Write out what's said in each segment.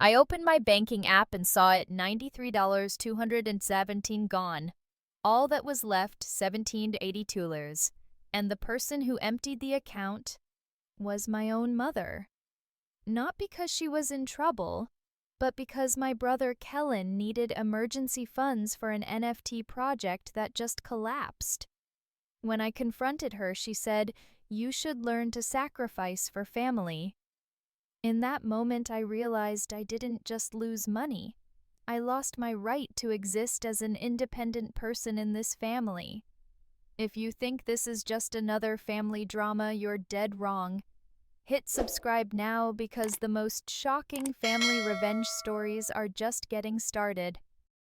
I opened my banking app and saw it $93.217 gone. All that was left, 17 to 82. And the person who emptied the account was my own mother. Not because she was in trouble, but because my brother Kellen needed emergency funds for an NFT project that just collapsed. When I confronted her, she said, "You should learn to sacrifice for family." In that moment, I realized I didn't just lose money. I lost my right to exist as an independent person in this family. If you think this is just another family drama, you're dead wrong. Hit subscribe now because the most shocking family revenge stories are just getting started.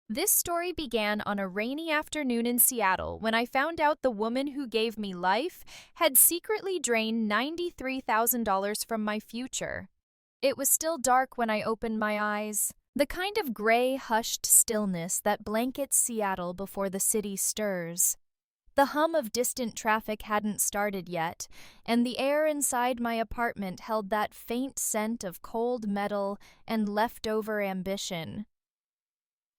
This story began on a rainy afternoon in Seattle when I found out the woman who gave me life had secretly drained $93,000 from my future. It was still dark when I opened my eyes. The kind of gray, hushed stillness that blankets Seattle before the city stirs. The hum of distant traffic hadn't started yet, and the air inside my apartment held that faint scent of cold metal and leftover ambition.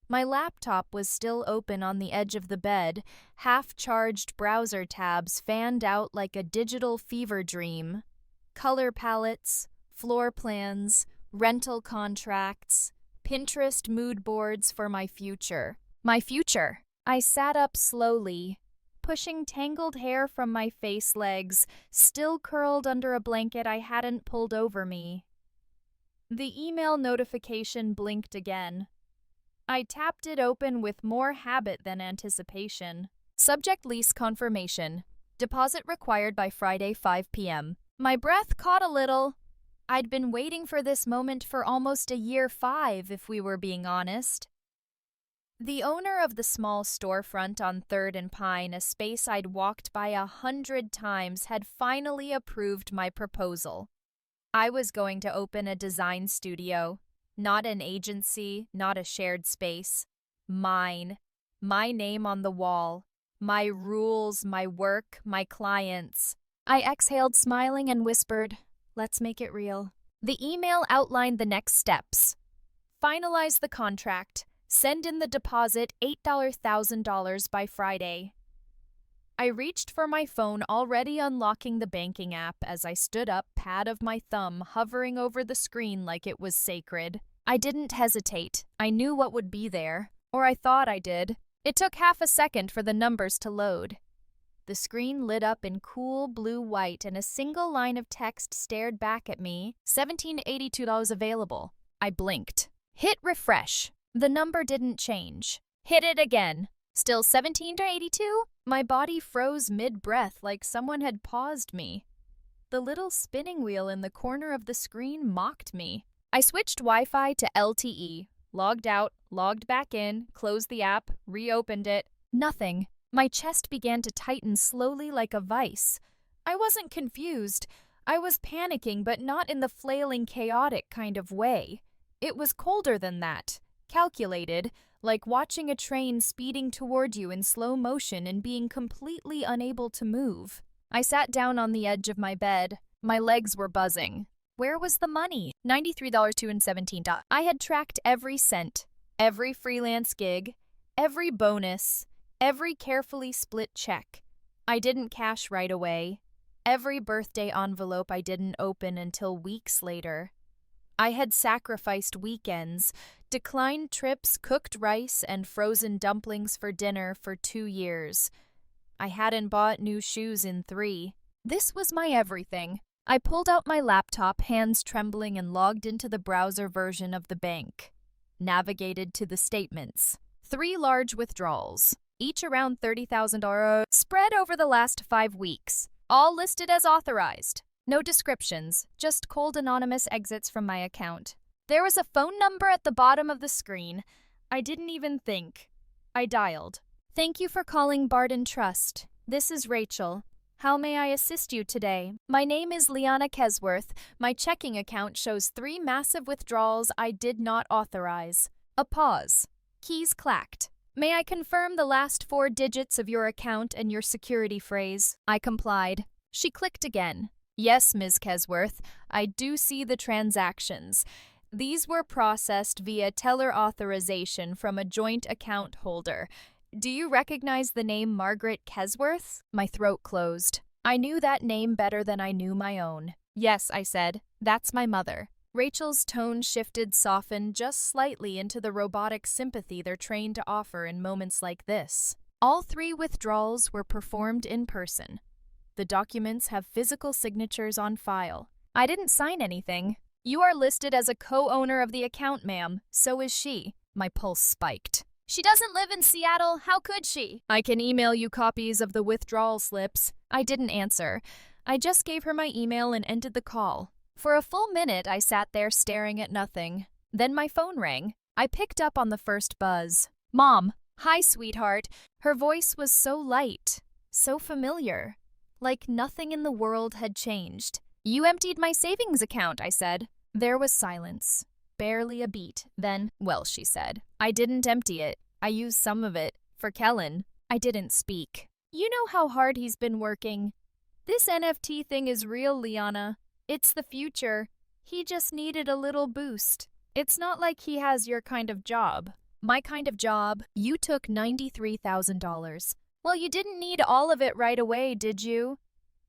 My laptop was still open on the edge of the bed, half-charged browser tabs fanned out like a digital fever dream. Color palettes, floor plans, rental contracts, Pinterest mood boards for my future. My future! I sat up slowly, pushing tangled hair from my face legs, still curled under a blanket I hadn't pulled over me. The email notification blinked again. I tapped it open with more habit than anticipation. Subject: lease confirmation. Deposit required by Friday 5 p.m. My breath caught a little. I'd been waiting for this moment for almost a year 5, if we were being honest. The owner of the small storefront on 3rd and Pine, a space I'd walked by 100 times, had finally approved my proposal. I was going to open a design studio. Not an agency, not a shared space. Mine. My name on the wall. My rules, my work, my clients. I exhaled, smiling, and whispered, "Let's make it real." The email outlined the next steps. Finalize the contract. Send in the deposit, $8,000 by Friday. I reached for my phone, already unlocking the banking app as I stood up, pad of my thumb hovering over the screen like it was sacred. I didn't hesitate. I knew what would be there, or I thought I did. It took half a second for the numbers to load. The screen lit up in cool blue-white and a single line of text stared back at me. $17 to $82 available. I blinked. Hit refresh. The number didn't change. Hit it again. Still 17 to 82? My body froze mid-breath like someone had paused me. The little spinning wheel in the corner of the screen mocked me. I switched Wi-Fi to LTE, logged out, logged back in, closed the app, reopened it. Nothing. My chest began to tighten slowly like a vice. I wasn't confused. I was panicking, but not in the flailing, chaotic kind of way. It was colder than that. Calculated, like watching a train speeding toward you in slow motion and being completely unable to move. I sat down on the edge of my bed. My legs were buzzing. Where was the money? $93.217. I had tracked every cent, every freelance gig, every bonus, every carefully split check. I didn't cash right away. Every birthday envelope I didn't open until weeks later. I had sacrificed weekends, declined trips, cooked rice, and frozen dumplings for dinner for 2 years. I hadn't bought new shoes in 3. This was my everything. I pulled out my laptop, hands trembling, and logged into the browser version of the bank. Navigated to the statements. 3 large withdrawals, each around $30,000, spread over the last 5 weeks, all listed as authorized. No descriptions, just cold anonymous exits from my account. There was a phone number at the bottom of the screen. I didn't even think. I dialed. "Thank you for calling Barden Trust. This is Rachel. How may I assist you today? My name is Liana Kesworth. My checking account shows 3 massive withdrawals I did not authorize." A pause. Keys clacked. "May I confirm the last 4 digits of your account and your security phrase?" I complied. She clicked again. "Yes, Ms. Kesworth, I do see the transactions. These were processed via teller authorization from a joint account holder. Do you recognize the name Margaret Kesworth? My throat closed. I knew that name better than I knew my own. Yes, I said. That's my mother. Rachel's tone softened just slightly into the robotic sympathy they're trained to offer in moments like this. All 3 withdrawals were performed in person. The documents have physical signatures on file. I didn't sign anything. You are listed as a co-owner of the account, ma'am. So is she. My pulse spiked. She doesn't live in Seattle. How could she? I can email you copies of the withdrawal slips. I didn't answer. I just gave her my email and ended the call. For a full minute, I sat there staring at nothing. Then my phone rang. I picked up on the first buzz. Mom. Hi, sweetheart. Her voice was so light, so familiar, like nothing in the world had changed. You emptied my savings account, I said. There was silence. Barely a beat. Then, well, she said, I didn't empty it. I used some of it. For Kellen. I didn't speak. You know how hard he's been working. This NFT thing is real, Liana. It's the future. He just needed a little boost. It's not like he has your kind of job. My kind of job. You took $93,000. Well, you didn't need all of it right away, did you?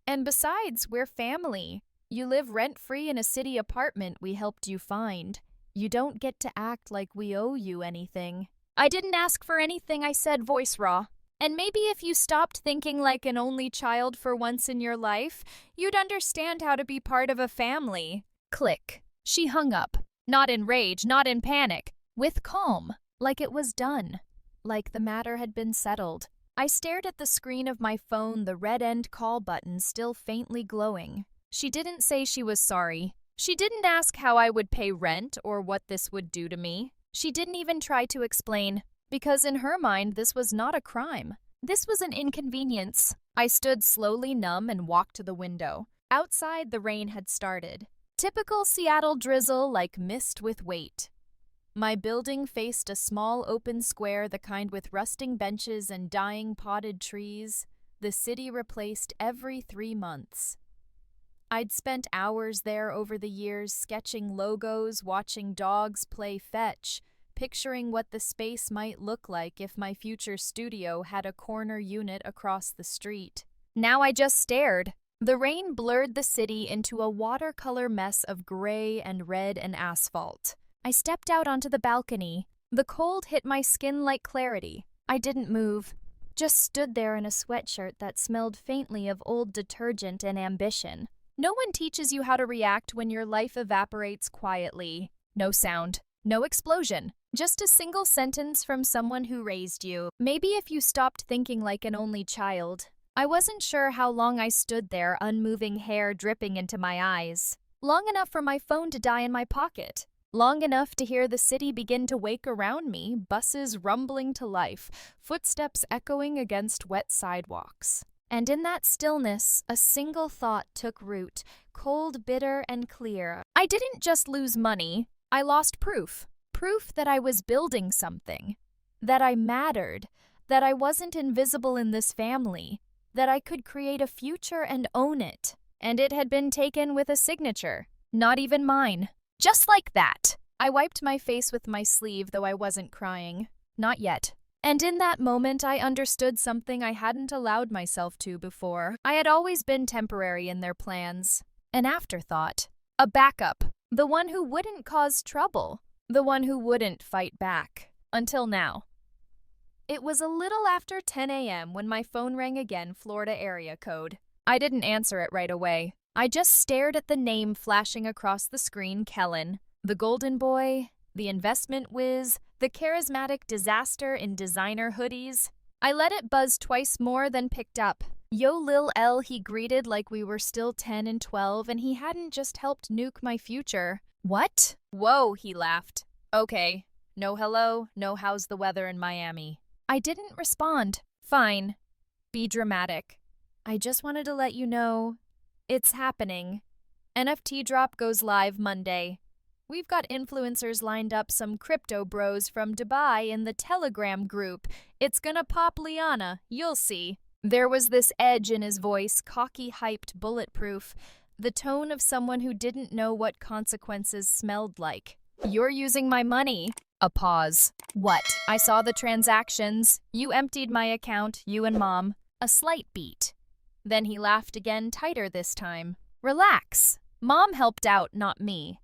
And besides, we're family. You live rent-free in a city apartment we helped you find. You don't get to act like we owe you anything. I didn't ask for anything, I said, voice raw. And maybe if you stopped thinking like an only child for once in your life, you'd understand how to be part of a family. Click. She hung up. Not in rage, not in panic. With calm. Like it was done. Like the matter had been settled. I stared at the screen of my phone, the red end call button still faintly glowing. She didn't say she was sorry. She didn't ask how I would pay rent or what this would do to me. She didn't even try to explain, because in her mind this was not a crime. This was an inconvenience. I stood slowly numb and walked to the window. Outside, the rain had started. Typical Seattle drizzle like mist with weight. My building faced a small open square, the kind with rusting benches and dying potted trees. The city replaced every 3 months. I'd spent hours there over the years, sketching logos, watching dogs play fetch, picturing what the space might look like if my future studio had a corner unit across the street. Now I just stared. The rain blurred the city into a watercolor mess of gray and red and asphalt. I stepped out onto the balcony. The cold hit my skin like clarity. I didn't move, just stood there in a sweatshirt that smelled faintly of old detergent and ambition. No one teaches you how to react when your life evaporates quietly. No sound, no explosion, just a single sentence from someone who raised you. Maybe if you stopped thinking like an only child. I wasn't sure how long I stood there, unmoving hair dripping into my eyes. Long enough for my phone to die in my pocket. Long enough to hear the city begin to wake around me, buses rumbling to life, footsteps echoing against wet sidewalks. And in that stillness, a single thought took root, cold, bitter, and clear. I didn't just lose money, I lost proof. Proof that I was building something. That I mattered. That I wasn't invisible in this family. That I could create a future and own it. And it had been taken with a signature. Not even mine. Just like that. I wiped my face with my sleeve, though I wasn't crying. Not yet. And in that moment, I understood something I hadn't allowed myself to before. I had always been temporary in their plans. An afterthought. A backup. The one who wouldn't cause trouble. The one who wouldn't fight back. Until now. It was a little after 10 a.m. when my phone rang again, Florida area code. I didn't answer it right away. I just stared at the name flashing across the screen, Kellen. The golden boy, the investment whiz, the charismatic disaster in designer hoodies. I let it buzz twice more, then picked up. Yo Lil L, he greeted like we were still 10 and 12 and he hadn't just helped nuke my future. What? Whoa, he laughed. Okay. No hello, no how's the weather in Miami. I didn't respond. Fine. Be dramatic. I just wanted to let you know. It's happening. NFT drop goes live Monday. We've got influencers lined up, some crypto bros from Dubai in the Telegram group. It's gonna pop, Liana. You'll see. There was this edge in his voice, cocky, hyped, bulletproof. The tone of someone who didn't know what consequences smelled like. You're using my money. A pause. What? I saw the transactions. You emptied my account, you and Mom. A slight beat. Then he laughed again, tighter this time. Relax. Mom helped out, not me.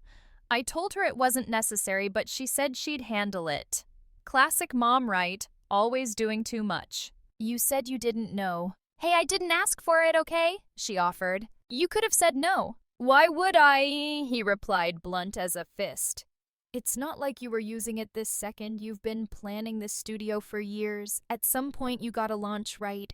I told her it wasn't necessary, but she said she'd handle it. Classic mom, right? Always doing too much. You said you didn't know. Hey, I didn't ask for it, okay? She offered. You could have said no. Why would I? He replied, blunt as a fist. It's not like you were using it this second. You've been planning this studio for years. At some point, you gotta launch, right?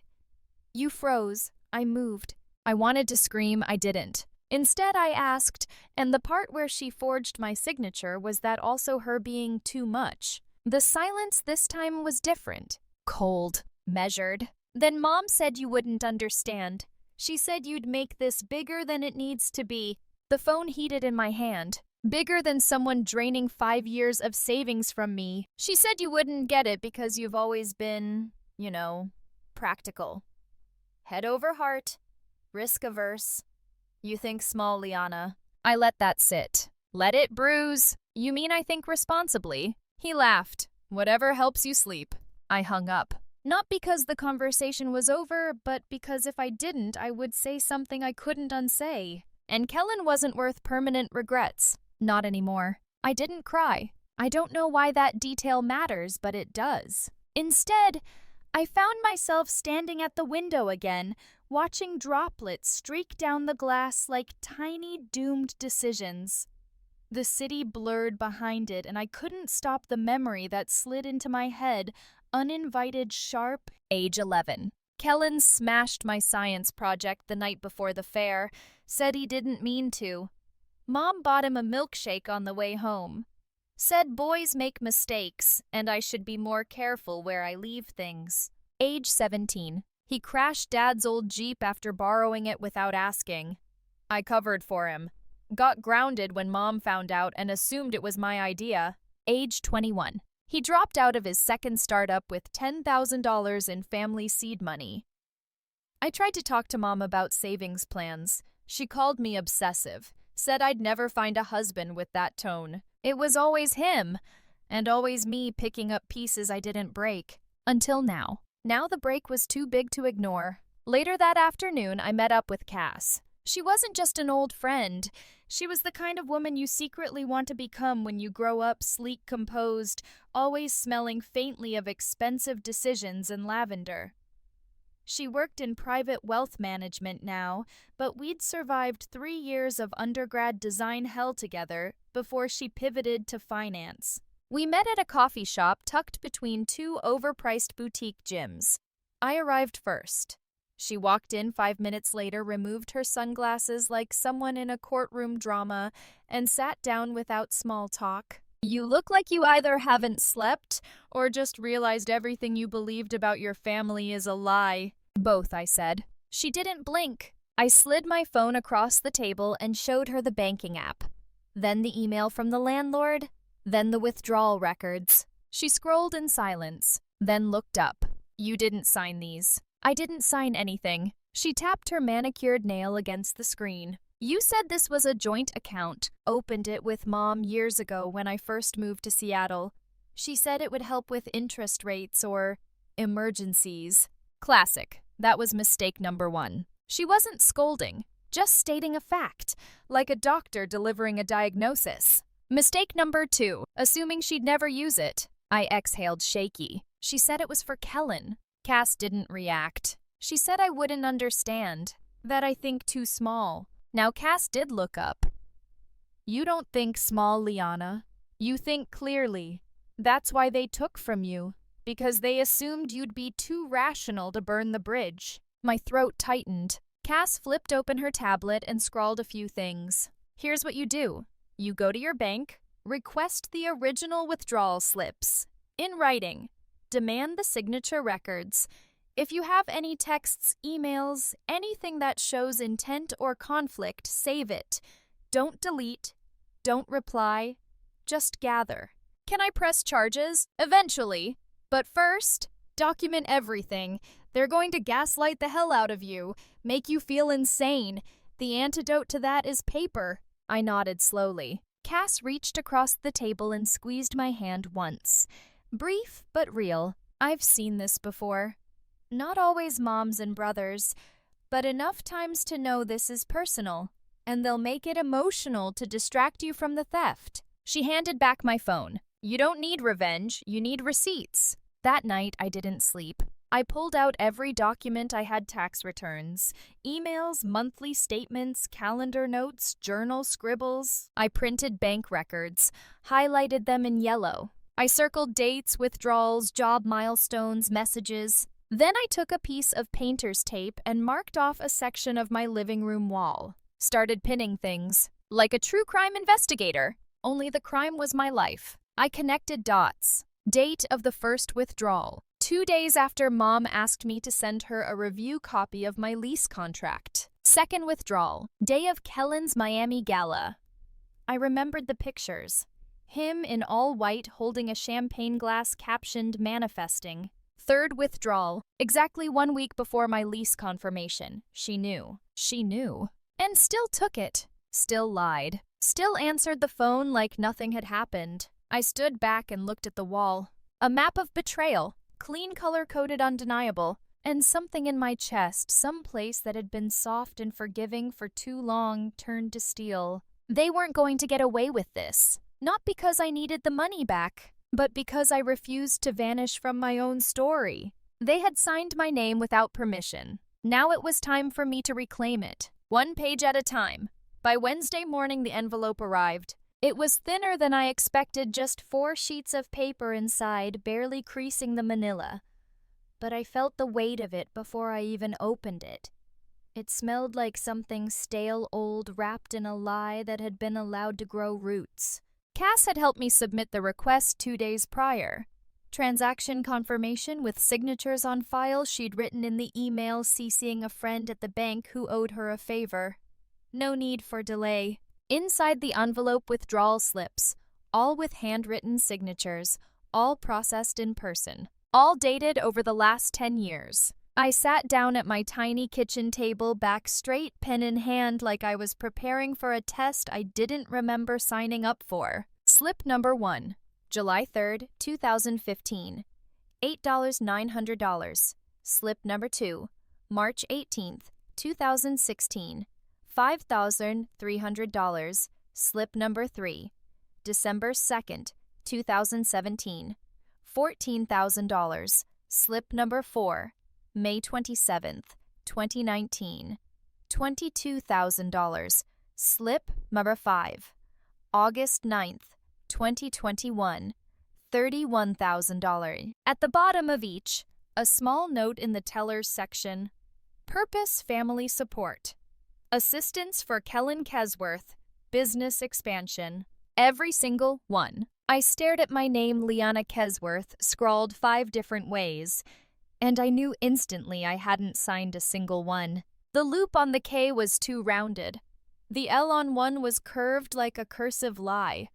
You froze. I moved. I wanted to scream. I didn't. Instead, I asked, and the part where she forged my signature was that also her being too much. The silence this time was different. Cold. Measured. Then Mom said you wouldn't understand. She said you'd make this bigger than it needs to be. The phone heated in my hand. Bigger than someone draining 5 years of savings from me. She said you wouldn't get it because you've always been, practical. Head over heart. Risk averse. You think small, Liana. I let that sit. Let it bruise. You mean I think responsibly? He laughed. Whatever helps you sleep. I hung up. Not because the conversation was over, but because if I didn't, I would say something I couldn't unsay. And Kellen wasn't worth permanent regrets. Not anymore. I didn't cry. I don't know why that detail matters, but it does. Instead, I found myself standing at the window again, watching droplets streak down the glass like tiny doomed decisions. The city blurred behind it, and I couldn't stop the memory that slid into my head, uninvited, sharp. Age 11. Kellen smashed my science project the night before the fair, said he didn't mean to. Mom bought him a milkshake on the way home. Said boys make mistakes, and I should be more careful where I leave things. Age 17. He crashed Dad's old Jeep after borrowing it without asking. I covered for him. Got grounded when Mom found out and assumed it was my idea. Age 21. He dropped out of his second startup with $10,000 in family seed money. I tried to talk to Mom about savings plans. She called me obsessive. Said I'd never find a husband with that tone. It was always him, and always me picking up pieces I didn't break. Until now. Now the break was too big to ignore. Later that afternoon, I met up with Cass. She wasn't just an old friend. She was the kind of woman you secretly want to become when you grow up sleek, composed, always smelling faintly of expensive decisions and lavender. She worked in private wealth management now, but we'd survived 3 years of undergrad design hell together before she pivoted to finance. We met at a coffee shop tucked between 2 overpriced boutique gyms. I arrived first. She walked in 5 minutes later, removed her sunglasses like someone in a courtroom drama, and sat down without small talk. You look like you either haven't slept or just realized everything you believed about your family is a lie. Both, I said. She didn't blink. I slid my phone across the table and showed her the banking app. Then the email from the landlord. Then the withdrawal records. She scrolled in silence, then looked up. You didn't sign these. I didn't sign anything. She tapped her manicured nail against the screen. You said this was a joint account. Opened it with Mom years ago when I first moved to Seattle. She said it would help with interest rates or emergencies. Classic. That was mistake number 1. She wasn't scolding, just stating a fact, like a doctor delivering a diagnosis. Mistake number 2, assuming she'd never use it. I exhaled shaky. She said it was for Kellen. Cass didn't react. She said I wouldn't understand, that I think too small. Now Cass did look up. You don't think small, Liana. You think clearly. That's why they took from you. Because they assumed you'd be too rational to burn the bridge. My throat tightened. Cass flipped open her tablet and scrawled a few things. Here's what you do. You go to your bank, request the original withdrawal slips. In writing. Demand the signature records. If you have any texts, emails, anything that shows intent or conflict, save it. Don't delete. Don't reply. Just gather. Can I press charges? Eventually. But first, document everything. They're going to gaslight the hell out of you, make you feel insane. The antidote to that is paper. I nodded slowly. Cass reached across the table and squeezed my hand once. Brief but real. I've seen this before. Not always moms and brothers, but enough times to know this is personal, and they'll make it emotional to distract you from the theft. She handed back my phone. You don't need revenge, you need receipts. That night, I didn't sleep. I pulled out every document I had: tax returns, emails, monthly statements, calendar notes, journal scribbles. I printed bank records, highlighted them in yellow. I circled dates, withdrawals, job milestones, messages. Then I took a piece of painter's tape and marked off a section of my living room wall. Started pinning things, like a true crime investigator, only the crime was my life. I connected dots. Date of the first withdrawal: 2 days after Mom asked me to send her a review copy of my lease contract. Second withdrawal: day of Kellen's Miami gala. I remembered the pictures. Him in all white holding a champagne glass captioned "Manifesting." Third withdrawal: exactly 1 week before my lease confirmation. She knew. She knew. And still took it. Still lied. Still answered the phone like nothing had happened. I stood back and looked at the wall. A map of betrayal, clean color-coded, undeniable, and something in my chest, some place that had been soft and forgiving for too long, turned to steel. They weren't going to get away with this. Not because I needed the money back, but because I refused to vanish from my own story. They had signed my name without permission. Now it was time for me to reclaim it, 1 page at a time. By Wednesday morning, the envelope arrived. It was thinner than I expected, just 4 sheets of paper inside, barely creasing the manila. But I felt the weight of it before I even opened it. It smelled like something stale, old, wrapped in a lie that had been allowed to grow roots. Cass had helped me submit the request 2 days prior. Transaction confirmation with signatures on file she'd written in the email, CCing a friend at the bank who owed her a favor. No need for delay. Inside the envelope, withdrawal slips, all with handwritten signatures, all processed in person, all dated over the last 10 years. I sat down at my tiny kitchen table, back straight, pen in hand, like I was preparing for a test I didn't remember signing up for. Slip number 1, July 3rd, 2015, $8,900. Slip number 2, March 18th, 2016, $5,300. Slip number 3, December 2nd, 2017, $14,000. Slip number 4, May 27th, 2019, $22,000. Slip number 5, August 9th, 2021, $31,000. At the bottom of each, a small note in the teller's section: Purpose Family Support. Assistance for Kellen Kesworth. Business expansion. Every single one. I stared at my name, Liana Kesworth, scrawled 5 different ways, and I knew instantly I hadn't signed a single one. The loop on the K was too rounded. The L on one was curved like a cursive lie.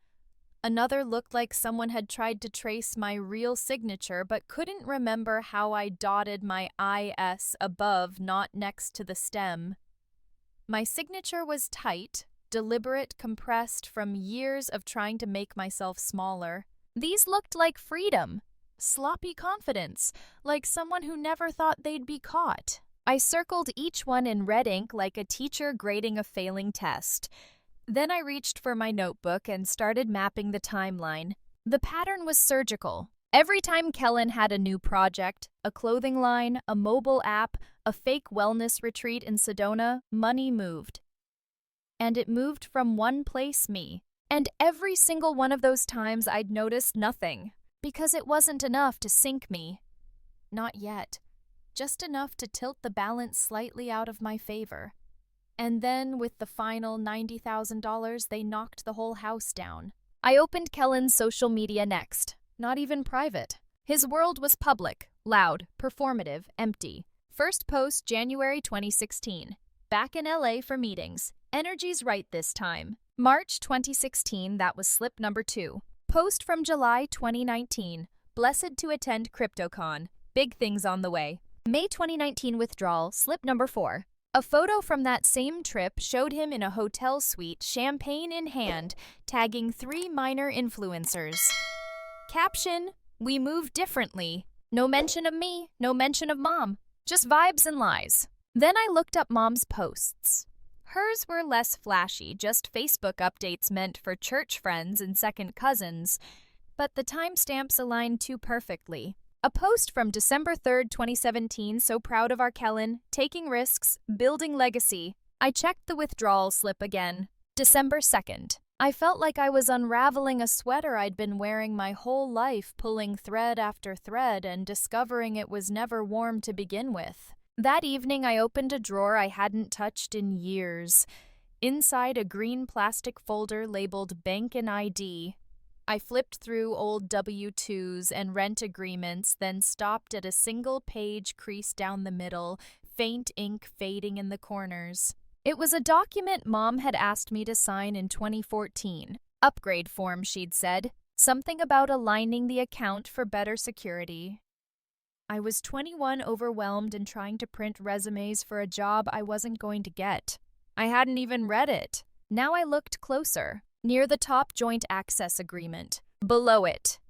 Another looked like someone had tried to trace my real signature but couldn't remember how I dotted my IS above, not next to the stem. My signature was tight, deliberate, compressed from years of trying to make myself smaller. These looked like freedom, sloppy confidence, like someone who never thought they'd be caught. I circled each one in red ink like a teacher grading a failing test. Then I reached for my notebook and started mapping the timeline. The pattern was surgical. Every time Kellen had a new project, a clothing line, a mobile app, a fake wellness retreat in Sedona, money moved. And it moved from one place, me. And every single one of those times I'd noticed nothing, because it wasn't enough to sink me. Not yet. Just enough to tilt the balance slightly out of my favor. And then, with the final $90,000, they knocked the whole house down. I opened Kellen's social media next. Not even private. His world was public, loud, performative, empty. First post, January 2016. Back in LA for meetings. Energy's right this time. March 2016, that was slip number 2. Post from July 2019. Blessed to attend CryptoCon. Big things on the way. May 2019 withdrawal, slip number 4. A photo from that same trip showed him in a hotel suite, champagne in hand, tagging 3 minor influencers. Caption, "We move differently. No mention of me, no mention of mom. Just vibes and lies." Then I looked up mom's posts. Hers were less flashy, just Facebook updates meant for church friends and second cousins, but the timestamps aligned too perfectly. A post from December 3rd, 2017, so proud of our Kellen, taking risks, building legacy. I checked the withdrawal slip again. December 2nd. I felt like I was unraveling a sweater I'd been wearing my whole life, pulling thread after thread and discovering it was never warm to begin with. That evening, I opened a drawer I hadn't touched in years. Inside a green plastic folder labeled Bank and ID, I flipped through old W-2s and rent agreements, then stopped at a single page creased down the middle, faint ink fading in the corners. It was a document Mom had asked me to sign in 2014. Upgrade form, she'd said. Something about aligning the account for better security. I was 21, overwhelmed, and trying to print resumes for a job I wasn't going to get. I hadn't even read it. Now I looked closer. Near the top, joint access agreement. Below it,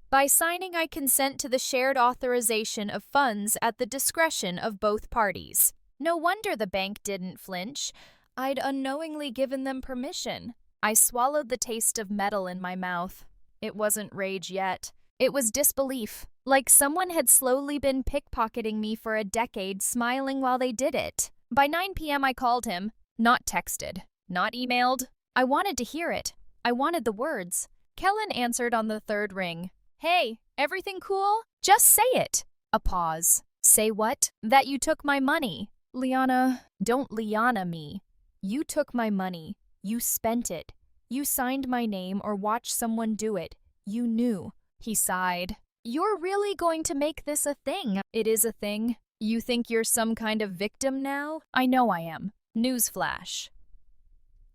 by signing, I consent to the shared authorization of funds at the discretion of both parties. No wonder the bank didn't flinch. I'd unknowingly given them permission. I swallowed the taste of metal in my mouth. It wasn't rage yet. It was disbelief, like someone had slowly been pickpocketing me for a decade, smiling while they did it. By 9 p.m. I called him, not texted, not emailed. I wanted to hear it. I wanted the words. Kellen answered on the 3rd ring. "Hey, everything cool? Just say it." A pause. "Say what?" "That you took my money." "Liana, don't Liana me. You took my money. You spent it. You signed my name or watched someone do it. You knew." He sighed. "You're really going to make this a thing?" "It is a thing. You think you're some kind of victim now?" "I know I am." Newsflash.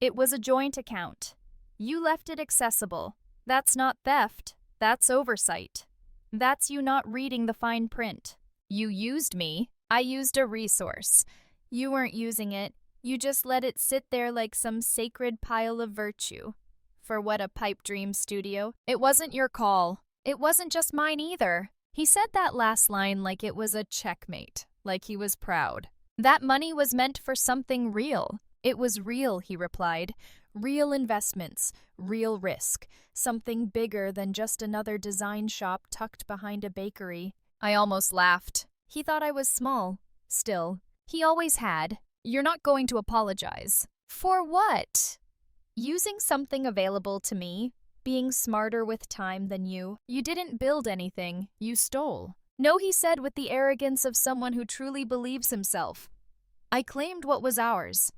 It was a joint account. You left it accessible. That's not theft. That's oversight. That's you not reading the fine print. You used me. I used a resource. You weren't using it. You just let it sit there like some sacred pile of virtue. For what a pipe dream, studio. It wasn't your call. It wasn't just mine either. He said that last line like it was a checkmate, like he was proud. That money was meant for something real. It was real, he replied. Real investments, real risk, something bigger than just another design shop tucked behind a bakery. I almost laughed. He thought I was small. Still, he always had. "You're not going to apologize." "For what?" "Using something available to me. Being smarter with time than you. You didn't build anything. You stole." "No," he said with the arrogance of someone who truly believes himself. "I claimed what was ours.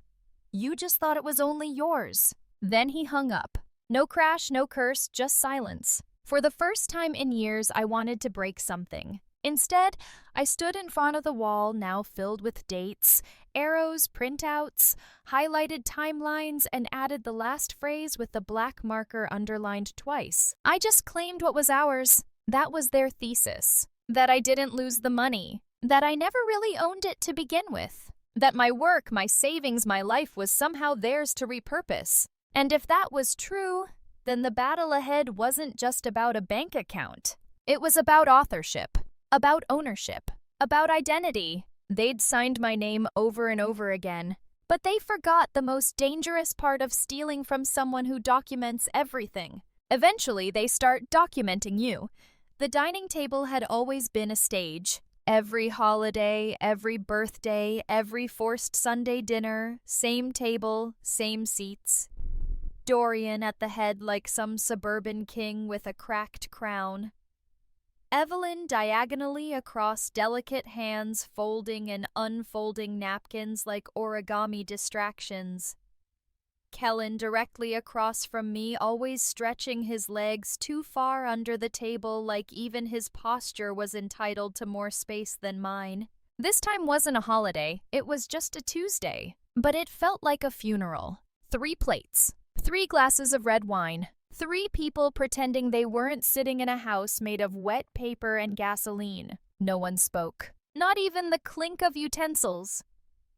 You just thought it was only yours." Then he hung up. No crash, no curse, just silence. For the first time in years, I wanted to break something. Instead, I stood in front of the wall, now filled with dates, arrows, printouts, highlighted timelines, and added the last phrase with the black marker underlined twice. I just claimed what was ours. That was their thesis. That I didn't lose the money. That I never really owned it to begin with. That my work, my savings, my life was somehow theirs to repurpose. And if that was true, then the battle ahead wasn't just about a bank account. It was about authorship, about ownership, about identity. They'd signed my name over and over again, but they forgot the most dangerous part of stealing from someone who documents everything. Eventually, they start documenting you. The dining table had always been a stage. Every holiday, every birthday, every forced Sunday dinner, same table, same seats. Dorian at the head like some suburban king with a cracked crown. Evelyn diagonally across delicate hands folding and unfolding napkins like origami distractions. Kellen directly across from me, always stretching his legs too far under the table like even his posture was entitled to more space than mine. This time wasn't a holiday, it was just a Tuesday. But it felt like a funeral. 3 plates, 3 glasses of red wine, 3 people pretending they weren't sitting in a house made of wet paper and gasoline. No one spoke. Not even the clink of utensils.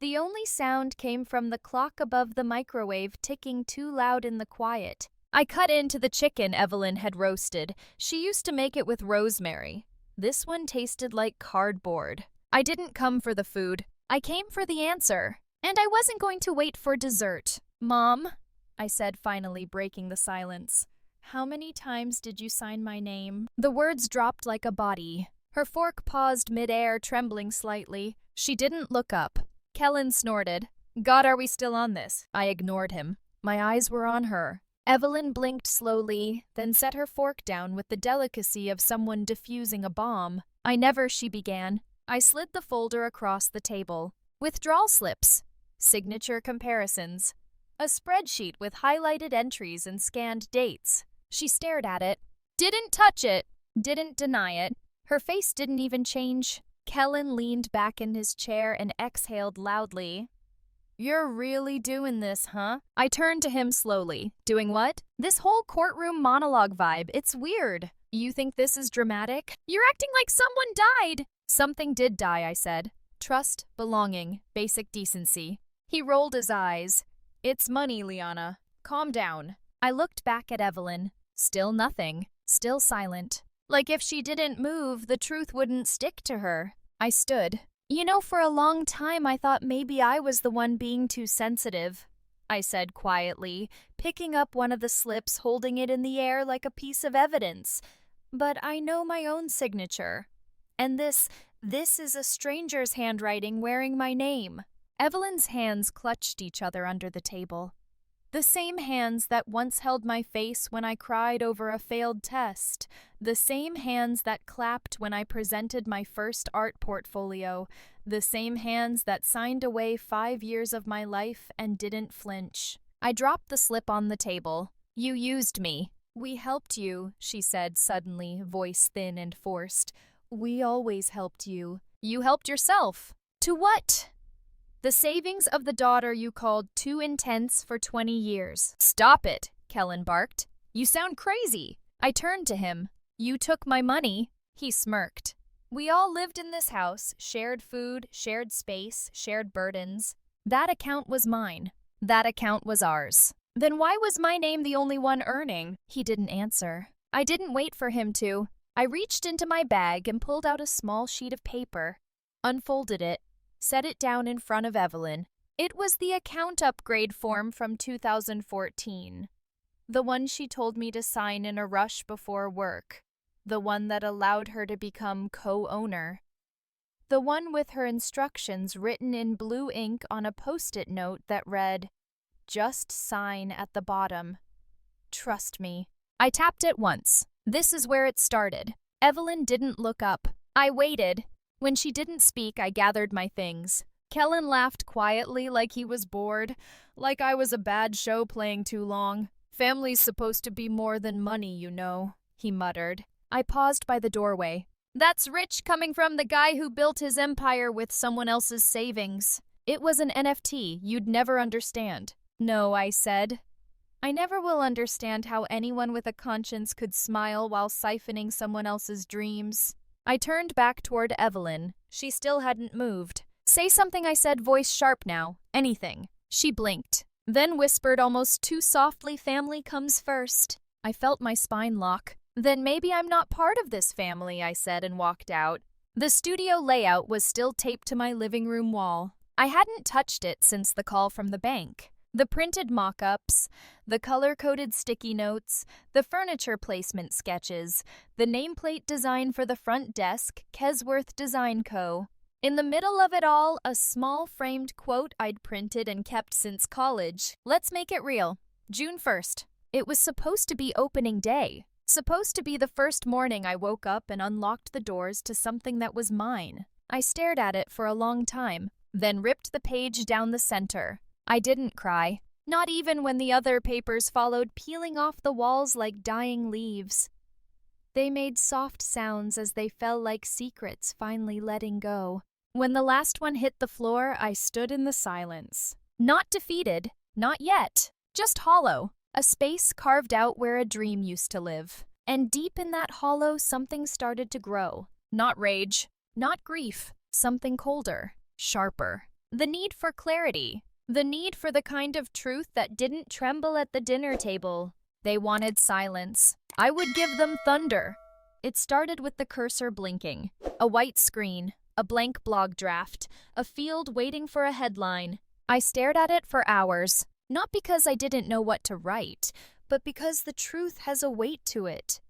The only sound came from the clock above the microwave ticking too loud in the quiet. I cut into the chicken Evelyn had roasted. She used to make it with rosemary. This one tasted like cardboard. I didn't come for the food. I came for the answer. And I wasn't going to wait for dessert. Mom, I said, finally breaking the silence. How many times did you sign my name? The words dropped like a body. Her fork paused mid-air, trembling slightly. She didn't look up. Kellen snorted. God, are we still on this? I ignored him. My eyes were on her. Evelyn blinked slowly, then set her fork down with the delicacy of someone defusing a bomb. She began. I slid the folder across the table. Withdrawal slips. Signature comparisons. A spreadsheet with highlighted entries and scanned dates. She stared at it. Didn't touch it. Didn't deny it. Her face didn't even change. Kellen leaned back in his chair and exhaled loudly. You're really doing this, huh? I turned to him slowly. Doing what? This whole courtroom monologue vibe. It's weird. You think this is dramatic? You're acting like someone died. Something did die, I said. Trust, belonging, basic decency. He rolled his eyes. It's money, Liana. Calm down. I looked back at Evelyn. Still nothing. Still silent. Like if she didn't move, the truth wouldn't stick to her. I stood. For a long time I thought maybe I was the one being too sensitive, I said quietly, picking up one of the slips, holding it in the air like a piece of evidence. But I know my own signature. And this is a stranger's handwriting wearing my name. Evelyn's hands clutched each other under the table. The same hands that once held my face when I cried over a failed test. The same hands that clapped when I presented my first art portfolio. The same hands that signed away 5 years of my life and didn't flinch. I dropped the slip on the table. You used me. We helped you, she said suddenly, voice thin and forced. We always helped you. You helped yourself. To what? The savings of the daughter you called too intense for 20 years. Stop it, Kellen barked. You sound crazy. I turned to him. You took my money. He smirked. We all lived in this house, shared food, shared space, shared burdens. That account was mine. That account was ours. Then why was my name the only one earning? He didn't answer. I didn't wait for him to. I reached into my bag and pulled out a small sheet of paper, unfolded it, set it down in front of Evelyn. It was the account upgrade form from 2014. The one she told me to sign in a rush before work. The one that allowed her to become co-owner. The one with her instructions written in blue ink on a post-it note that read, "Just sign at the bottom. Trust me." I tapped it once. This is where it started. Evelyn didn't look up. I waited. When she didn't speak, I gathered my things. Kellen laughed quietly like he was bored, like I was a bad show playing too long. Family's supposed to be more than money, he muttered. I paused by the doorway. That's rich coming from the guy who built his empire with someone else's savings. It was an NFT you'd never understand. No, I said. I never will understand how anyone with a conscience could smile while siphoning someone else's dreams. I turned back toward Evelyn. She still hadn't moved. Say something, I said, voice sharp now. Anything. She blinked, then whispered almost too softly, family comes first. I felt my spine lock. Then maybe I'm not part of this family, I said and walked out. The studio layout was still taped to my living room wall. I hadn't touched it since the call from the bank. The printed mock-ups, the color-coded sticky notes, the furniture placement sketches, the nameplate design for the front desk, Kesworth Design Co. In the middle of it all, a small framed quote I'd printed and kept since college. Let's make it real. June 1st. It was supposed to be opening day. Supposed to be the first morning I woke up and unlocked the doors to something that was mine. I stared at it for a long time, then ripped the page down the center. I didn't cry, not even when the other papers followed, peeling off the walls like dying leaves. They made soft sounds as they fell like secrets finally letting go. When the last one hit the floor, I stood in the silence. Not defeated, not yet, just hollow, a space carved out where a dream used to live. And deep in that hollow, something started to grow. Not rage, not grief, something colder, sharper. The need for clarity. The need for the kind of truth that didn't tremble at the dinner table. They wanted silence. I would give them thunder. It started with the cursor blinking. A white screen, a blank blog draft, a field waiting for a headline. I stared at it for hours, not because I didn't know what to write, but because the truth has a weight to it.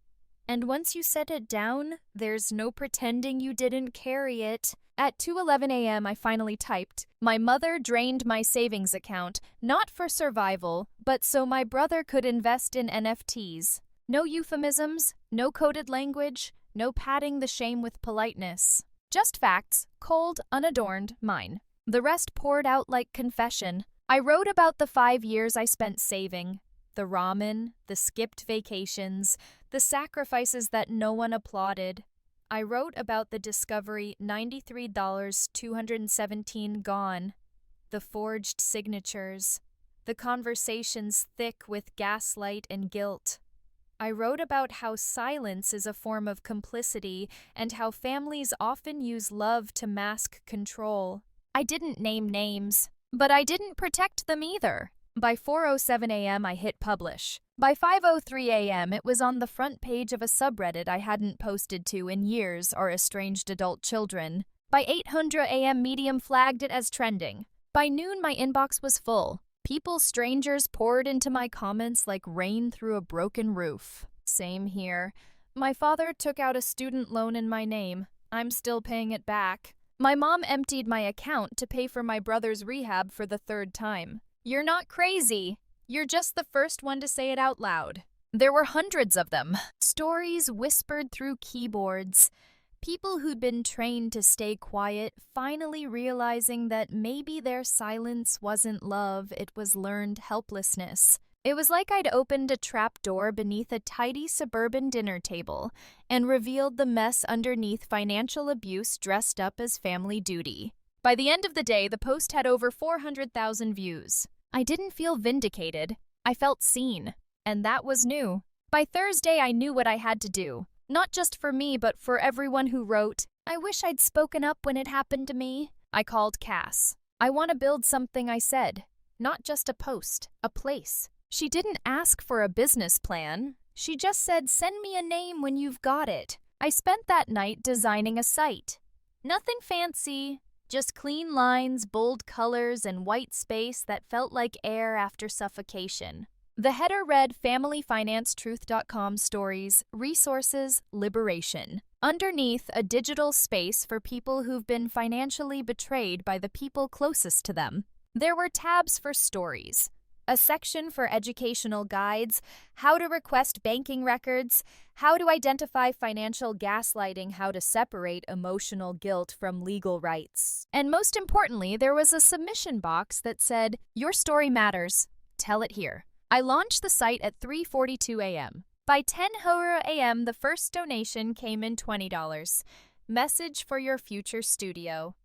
And once you set it down, there's no pretending you didn't carry it. At 2:11 a.m., I finally typed, "My mother drained my savings account, not for survival, but so my brother could invest in NFTs. No euphemisms, no coded language, no padding the shame with politeness. Just facts, cold, unadorned, mine." The rest poured out like confession. I wrote about the 5 years I spent saving. The ramen, the skipped vacations, the sacrifices that no one applauded. I wrote about the discovery $93, 217 gone, the forged signatures, the conversations thick with gaslight and guilt. I wrote about how silence is a form of complicity and how families often use love to mask control. I didn't name names, but I didn't protect them either. By 4:07 a.m., I hit publish. By 5:03 a.m., it was on the front page of a subreddit I hadn't posted to in years, or estranged adult children. By 8:00 a.m., Medium flagged it as trending. By noon, my inbox was full. Strangers poured into my comments like rain through a broken roof. Same here. My father took out a student loan in my name. I'm still paying it back. My mom emptied my account to pay for my brother's rehab for the 3rd time. You're not crazy. You're just the first one to say it out loud. There were hundreds of them. Stories whispered through keyboards. People who'd been trained to stay quiet, finally realizing that maybe their silence wasn't love, it was learned helplessness. It was like I'd opened a trap door beneath a tidy suburban dinner table and revealed the mess underneath financial abuse dressed up as family duty. By the end of the day, the post had over 400,000 views. I didn't feel vindicated. I felt seen. And that was new. By Thursday, I knew what I had to do. Not just for me, but for everyone who wrote, "I wish I'd spoken up when it happened to me." I called Cass. "I want to build something," I said. Not just a post, a place. She didn't ask for a business plan. She just said, "Send me a name when you've got it." I spent that night designing a site. Nothing fancy, just clean lines, bold colors, and white space that felt like air after suffocation. The header read familyfinancetruth.com stories, resources, liberation. Underneath, a digital space for people who've been financially betrayed by the people closest to them. There were tabs for stories, a section for educational guides, how to request banking records, how to identify financial gaslighting, how to separate emotional guilt from legal rights. And most importantly, there was a submission box that said, "Your story matters. Tell it here." I launched the site at 3:42 a.m. By 10:00 a.m., the first donation came in $20. Message for your future studio.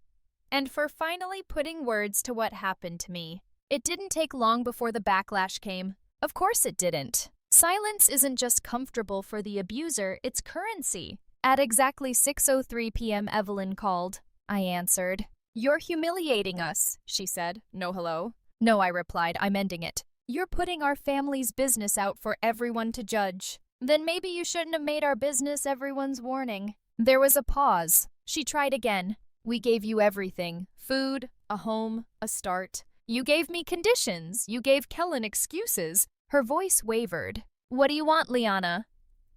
And for finally putting words to what happened to me. It didn't take long before the backlash came. Of course it didn't. Silence isn't just comfortable for the abuser, it's currency. At exactly 6:03 p.m., Evelyn called. I answered. "You're humiliating us," she said. "No hello?" "No," I replied. "I'm ending it." "You're putting our family's business out for everyone to judge." "Then maybe you shouldn't have made our business everyone's warning." There was a pause. She tried again. "We gave you everything. Food, a home, a start. You gave me conditions. You gave Kellen excuses." Her voice wavered. "What do you want, Liana?"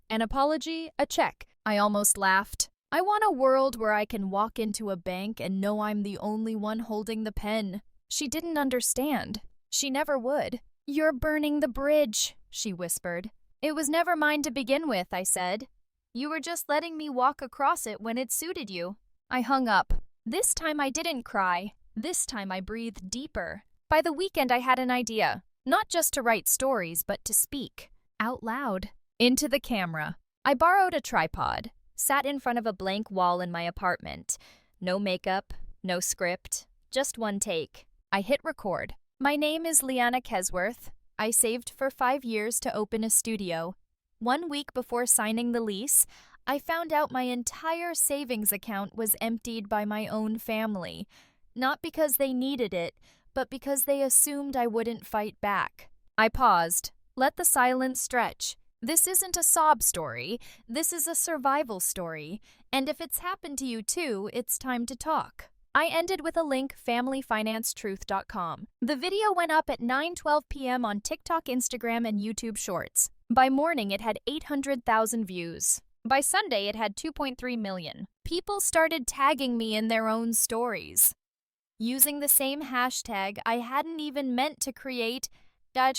"An apology, a check." I almost laughed. "I want a world where I can walk into a bank and know I'm the only one holding the pen." She didn't understand. She never would. "You're burning the bridge," she whispered. "It was never mine to begin with," I said. "You were just letting me walk across it when it suited you." I hung up. This time I didn't cry. This time I breathed deeper. By the weekend I had an idea. Not just to write stories, but to speak. Out loud. Into the camera. I borrowed a tripod. Sat in front of a blank wall in my apartment. No makeup, no script. Just one take. I hit record. "My name is Liana Kesworth. I saved for 5 years to open a studio. 1 week before signing the lease, I found out my entire savings account was emptied by my own family. Not because they needed it, but because they assumed I wouldn't fight back. I paused. Let the silence stretch. This isn't a sob story. This is a survival story. And if it's happened to you too, it's time to talk. I ended with a link, familyfinancetruth.com. The video went up at 9:12 p.m. on TikTok, Instagram, and YouTube Shorts. By morning, it had 800,000 views. By Sunday, it had 2.3 million. People started tagging me in their own stories. Using the same hashtag I hadn't even meant to create,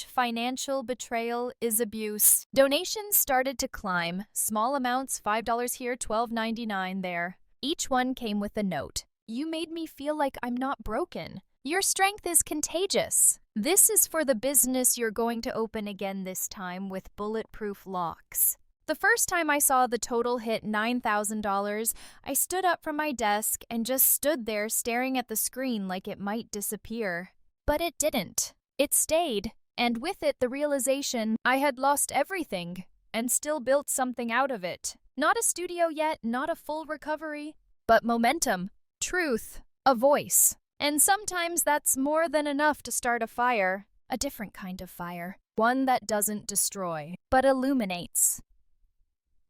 financial betrayal is abuse. Donations started to climb, small amounts, $5 here, $12.99 there. Each one came with a note. You made me feel like I'm not broken. Your strength is contagious. This is for the business you're going to open again, this time with bulletproof locks. The first time I saw the total hit $9,000, I stood up from my desk and just stood there staring at the screen like it might disappear. But it didn't. It stayed, and with it the realization I had lost everything and still built something out of it. Not a studio yet, not a full recovery, but momentum, truth, a voice. And sometimes that's more than enough to start a fire, a different kind of fire, one that doesn't destroy, but illuminates.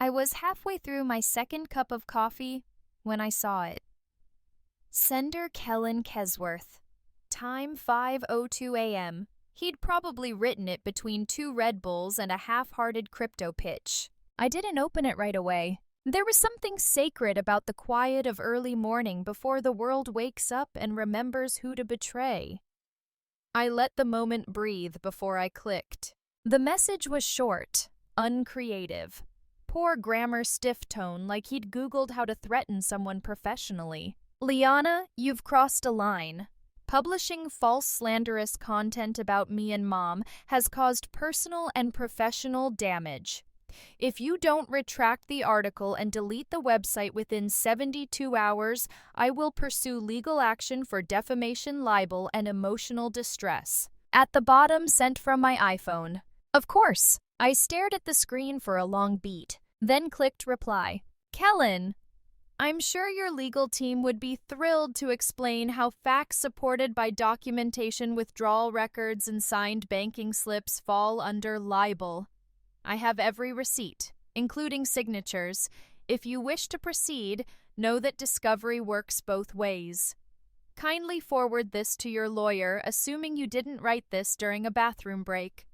I was halfway through my second cup of coffee when I saw it. Sender Kellen Kesworth. Time 5:02 a.m. He'd probably written it between 2 Red Bulls and a half-hearted crypto pitch. I didn't open it right away. There was something sacred about the quiet of early morning before the world wakes up and remembers who to betray. I let the moment breathe before I clicked. The message was short, uncreative. Poor grammar, stiff tone, like he'd Googled how to threaten someone professionally. Liana, you've crossed a line. Publishing false, slanderous content about me and Mom has caused personal and professional damage. If you don't retract the article and delete the website within 72 hours, I will pursue legal action for defamation, libel, and emotional distress. At the bottom, sent from my iPhone. Of course. I stared at the screen for a long beat, then clicked reply. Kellen, I'm sure your legal team would be thrilled to explain how facts supported by documentation, withdrawal records, and signed banking slips fall under libel. I have every receipt, including signatures. If you wish to proceed, know that discovery works both ways. Kindly forward this to your lawyer, assuming you didn't write this during a bathroom break.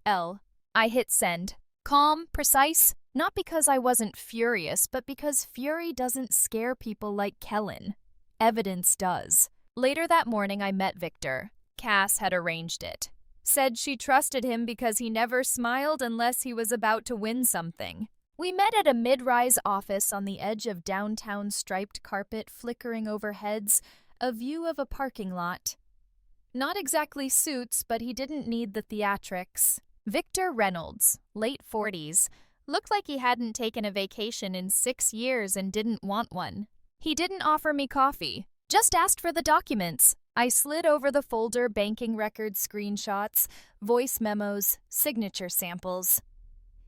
L. I hit send. Calm, precise, not because I wasn't furious, but because fury doesn't scare people like Kellen. Evidence does. Later that morning, I met Victor. Cass had arranged it. Said she trusted him because he never smiled unless he was about to win something. We met at a mid-rise office on the edge of downtown, striped carpet flickering overheads, a view of a parking lot. Not exactly suits, but he didn't need the theatrics. Victor Reynolds, late 40s, looked like he hadn't taken a vacation in 6 years and didn't want one. He didn't offer me coffee, just asked for the documents. I slid over the folder, banking records, screenshots, voice memos, signature samples.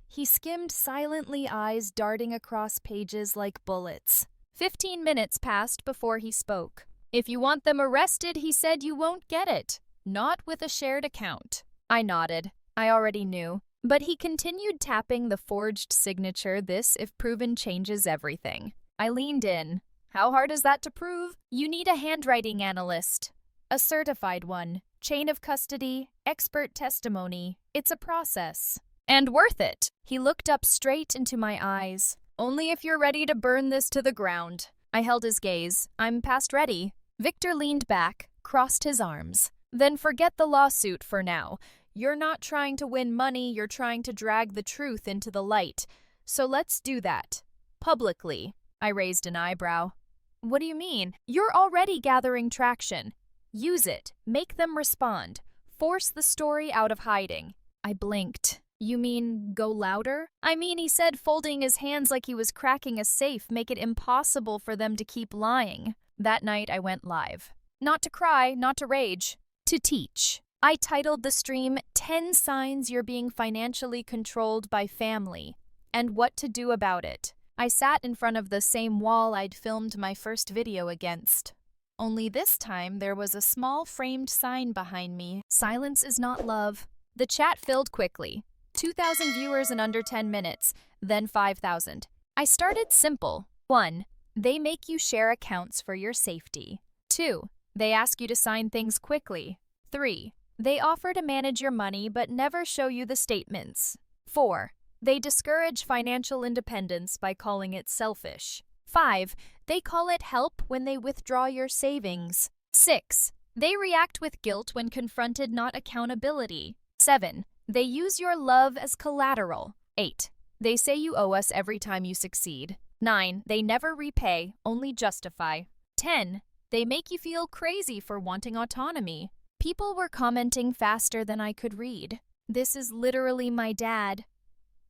He skimmed silently, eyes darting across pages like bullets. 15 minutes passed before he spoke. If you want them arrested, he said, you won't get it. Not with a shared account. I nodded. I already knew. But he continued tapping the forged signature. This, if proven, changes everything. I leaned in. How hard is that to prove? You need a handwriting analyst. A certified one. Chain of custody. Expert testimony. It's a process. And worth it. He looked up straight into my eyes. Only if you're ready to burn this to the ground. I held his gaze. I'm past ready. Victor leaned back, crossed his arms. Then forget the lawsuit for now. You're not trying to win money, you're trying to drag the truth into the light. So let's do that. Publicly. I raised an eyebrow. What do you mean? You're already gathering traction. Use it. Make them respond. Force the story out of hiding. I blinked. You mean go louder? I mean, he said, folding his hands like he was cracking a safe, make it impossible for them to keep lying. That night I went live. Not to cry, not to rage. To teach. I titled the stream, 10 Signs You're Being Financially Controlled by Family, and What to Do About It. I sat in front of the same wall I'd filmed my first video against. Only this time there was a small framed sign behind me. Silence is not love. The chat filled quickly. 2,000 viewers in under 10 minutes, then 5,000. I started simple. 1. They make you share accounts for your safety. 2. They ask you to sign things quickly. 3. They offer to manage your money but never show you the statements. 4. They discourage financial independence by calling it selfish. 5. They call it help when they withdraw your savings. 6. They react with guilt when confronted, not accountability. 7. They use your love as collateral. 8. They say you owe us every time you succeed. 9. They never repay, only justify. 10. They make you feel crazy for wanting autonomy. People were commenting faster than I could read. This is literally my dad.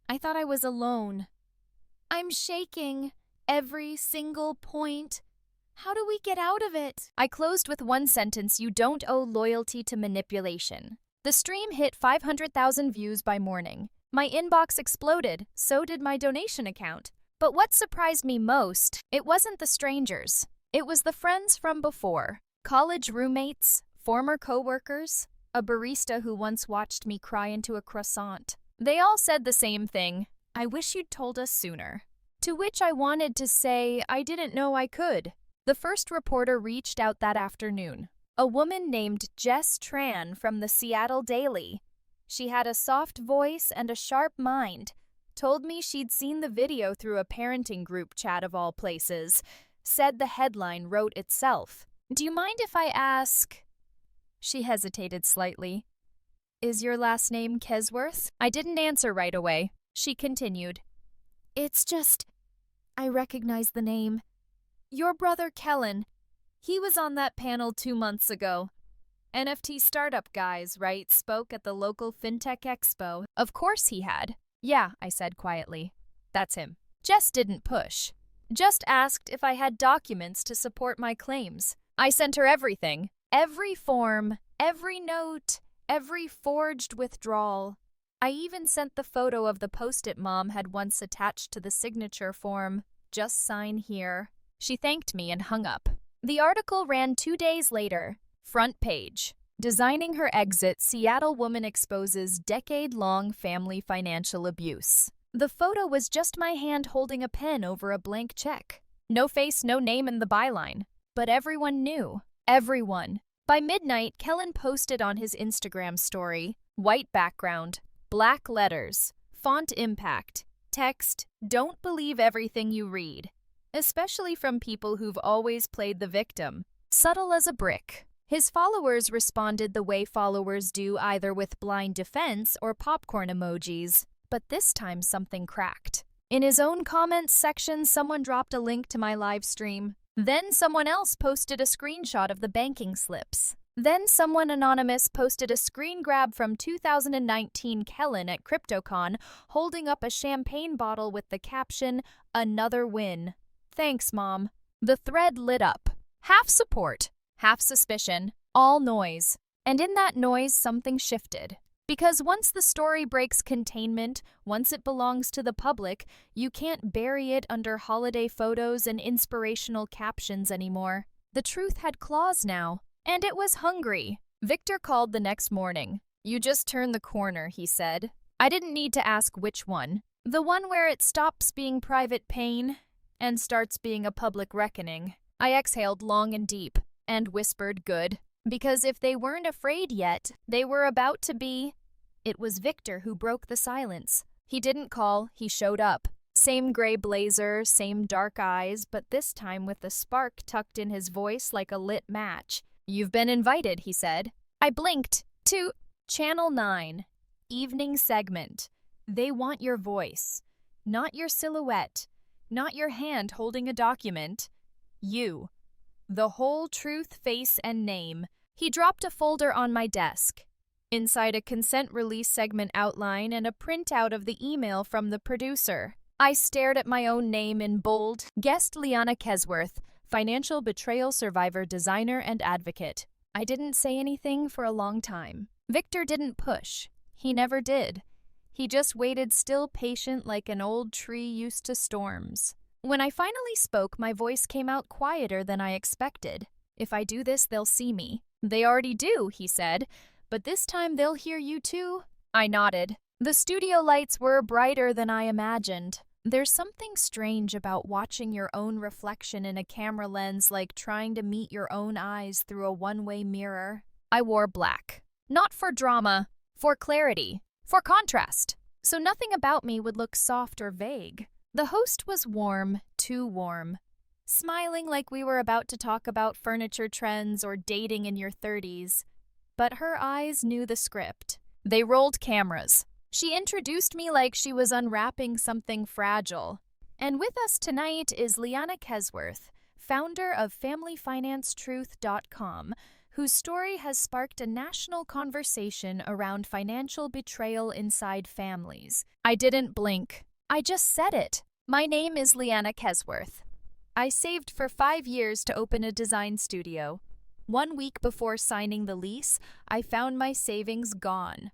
I thought I was alone. I'm shaking. Every single point. How do we get out of it? I closed with one sentence: you don't owe loyalty to manipulation. The stream hit 500,000 views by morning. My inbox exploded, so did my donation account. But what surprised me most, it wasn't the strangers. It was the friends from before. College roommates, former coworkers, a barista who once watched me cry into a croissant. They all said the same thing: I wish you'd told us sooner. To which I wanted to say I didn't know I could. The first reporter reached out that afternoon. A woman named Jess Tran from the Seattle Daily. She had a soft voice and a sharp mind. Told me she'd seen the video through a parenting group chat of all places. Said the headline wrote itself. Do you mind if I ask? She hesitated slightly. Is your last name Kesworth? I didn't answer right away. She continued. It's just, I recognize the name. Your brother Kellen. He was on that panel 2 months ago. NFT startup guys, right? Spoke at the local FinTech Expo. Of course he had. Yeah, I said quietly. That's him. Jess didn't push. Just asked if I had documents to support my claims. I sent her everything. Every form, every note, every forged withdrawal. I even sent the photo of the Post-it Mom had once attached to the signature form. Just sign here. She thanked me and hung up. The article ran 2 days later. Front page. Designing her exit, Seattle woman exposes decade-long family financial abuse. The photo was just my hand holding a pen over a blank check. No face, no name in the byline. But everyone knew. Everyone. By midnight, Kellen posted on his Instagram story, white background, black letters, font impact, text, don't believe everything you read. Especially from people who've always played the victim. Subtle as a brick. His followers responded the way followers do, either with blind defense or popcorn emojis. But this time something cracked. In his own comments section, someone dropped a link to my live stream. Then someone else posted a screenshot of the banking slips. Then someone anonymous posted a screen grab from 2019 Kellen at CryptoCon holding up a champagne bottle with the caption, "Another win. Thanks, Mom." The thread lit up. Half support, half suspicion, all noise. And in that noise, something shifted. Because once the story breaks containment, once it belongs to the public, you can't bury it under holiday photos and inspirational captions anymore. The truth had claws now, and it was hungry. Victor called the next morning. You just turned the corner, he said. I didn't need to ask which one. The one where it stops being private pain and starts being a public reckoning. I exhaled long and deep and whispered good. Because if they weren't afraid yet, they were about to be. It was Victor who broke the silence. He didn't call, he showed up. Same gray blazer, same dark eyes, but this time with a spark tucked in his voice like a lit match. You've been invited, he said. I blinked. To Channel 9. Evening segment. They want your voice. Not your silhouette. Not your hand holding a document. You. The whole truth, face, and name. He dropped a folder on my desk. Inside a consent release segment outline and a printout of the email from the producer. I stared at my own name in bold. Guest Liana Kesworth, financial betrayal survivor, designer, and advocate. I didn't say anything for a long time. Victor didn't push. He never did. He just waited, still patient like an old tree used to storms. When I finally spoke, my voice came out quieter than I expected. If I do this, they'll see me. They already do, he said, but this time they'll hear you too. I nodded. The studio lights were brighter than I imagined. There's something strange about watching your own reflection in a camera lens, like trying to meet your own eyes through a one-way mirror. I wore black. Not for drama, for clarity, for contrast. So nothing about me would look soft or vague. The host was warm, too warm, smiling like we were about to talk about furniture trends or dating in your 30s. But her eyes knew the script. They rolled cameras. She introduced me like she was unwrapping something fragile. And with us tonight is Liana Kesworth, founder of FamilyFinanceTruth.com, whose story has sparked a national conversation around financial betrayal inside families. I didn't blink. I just said it. My name is Liana Kesworth. I saved for 5 years to open a design studio. 1 week before signing the lease, I found my savings gone.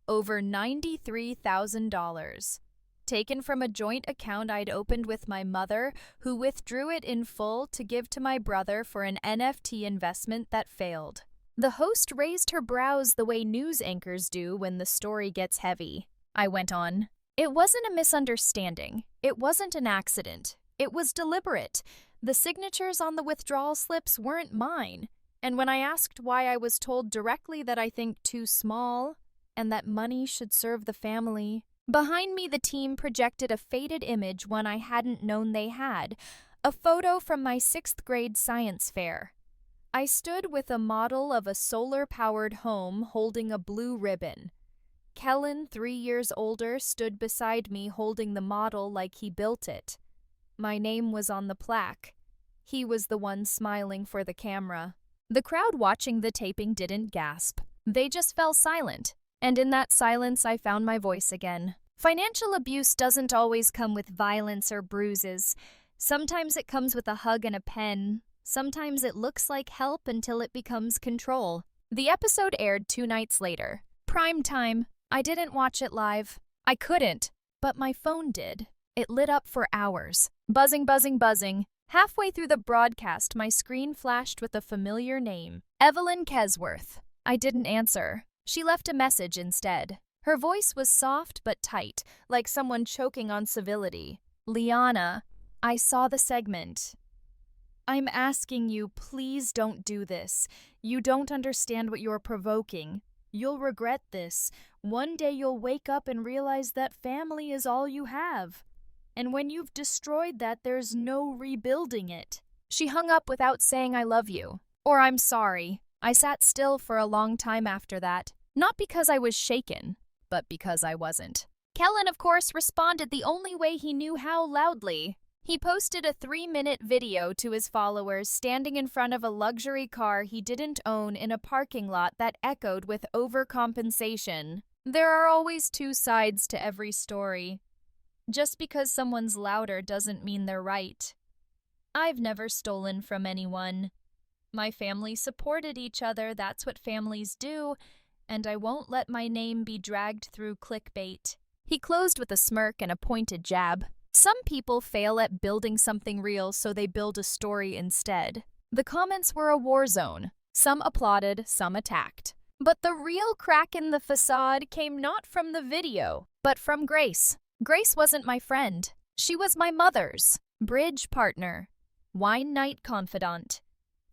Over $93,000. Taken from a joint account I'd opened with my mother, who withdrew it in full to give to my brother for an NFT investment that failed. The host raised her brows the way news anchors do when the story gets heavy. I went on. It wasn't a misunderstanding. It wasn't an accident. It was deliberate. The signatures on the withdrawal slips weren't mine. And when I asked why, I was told directly that I think too small and that money should serve the family. Behind me, the team projected a faded image one I hadn't known they had, a photo from my 6th grade science fair. I stood with a model of a solar-powered home holding a blue ribbon. Kellen, 3 years older, stood beside me holding the model like he built it. My name was on the plaque. He was the one smiling for the camera. The crowd watching the taping didn't gasp. They just fell silent. And in that silence, I found my voice again. Financial abuse doesn't always come with violence or bruises. Sometimes it comes with a hug and a pen. Sometimes it looks like help until it becomes control. The episode aired 2 nights later. Prime time. I didn't watch it live. I couldn't. But my phone did. It lit up for hours. Buzzing, buzzing, buzzing. Halfway through the broadcast, my screen flashed with a familiar name. Evelyn Kesworth. I didn't answer. She left a message instead. Her voice was soft but tight, like someone choking on civility. Liana, I saw the segment. I'm asking you, please don't do this. You don't understand what you're provoking. You'll regret this. One day you'll wake up and realize that family is all you have. And when you've destroyed that, there's no rebuilding it. She hung up without saying I love you, or I'm sorry. I sat still for a long time after that. Not because I was shaken, but because I wasn't. Kellen, of course, responded the only way he knew how, loudly. He posted a 3-minute video to his followers standing in front of a luxury car he didn't own in a parking lot that echoed with overcompensation. There are always 2 sides to every story. Just because someone's louder doesn't mean they're right. I've never stolen from anyone. My family supported each other, that's what families do, and I won't let my name be dragged through clickbait. He closed with a smirk and a pointed jab. Some people fail at building something real, so they build a story instead. The comments were a war zone. Some applauded, some attacked. But the real crack in the facade came not from the video, but from Grace. Grace wasn't my friend. She was my mother's bridge partner, wine night confidant.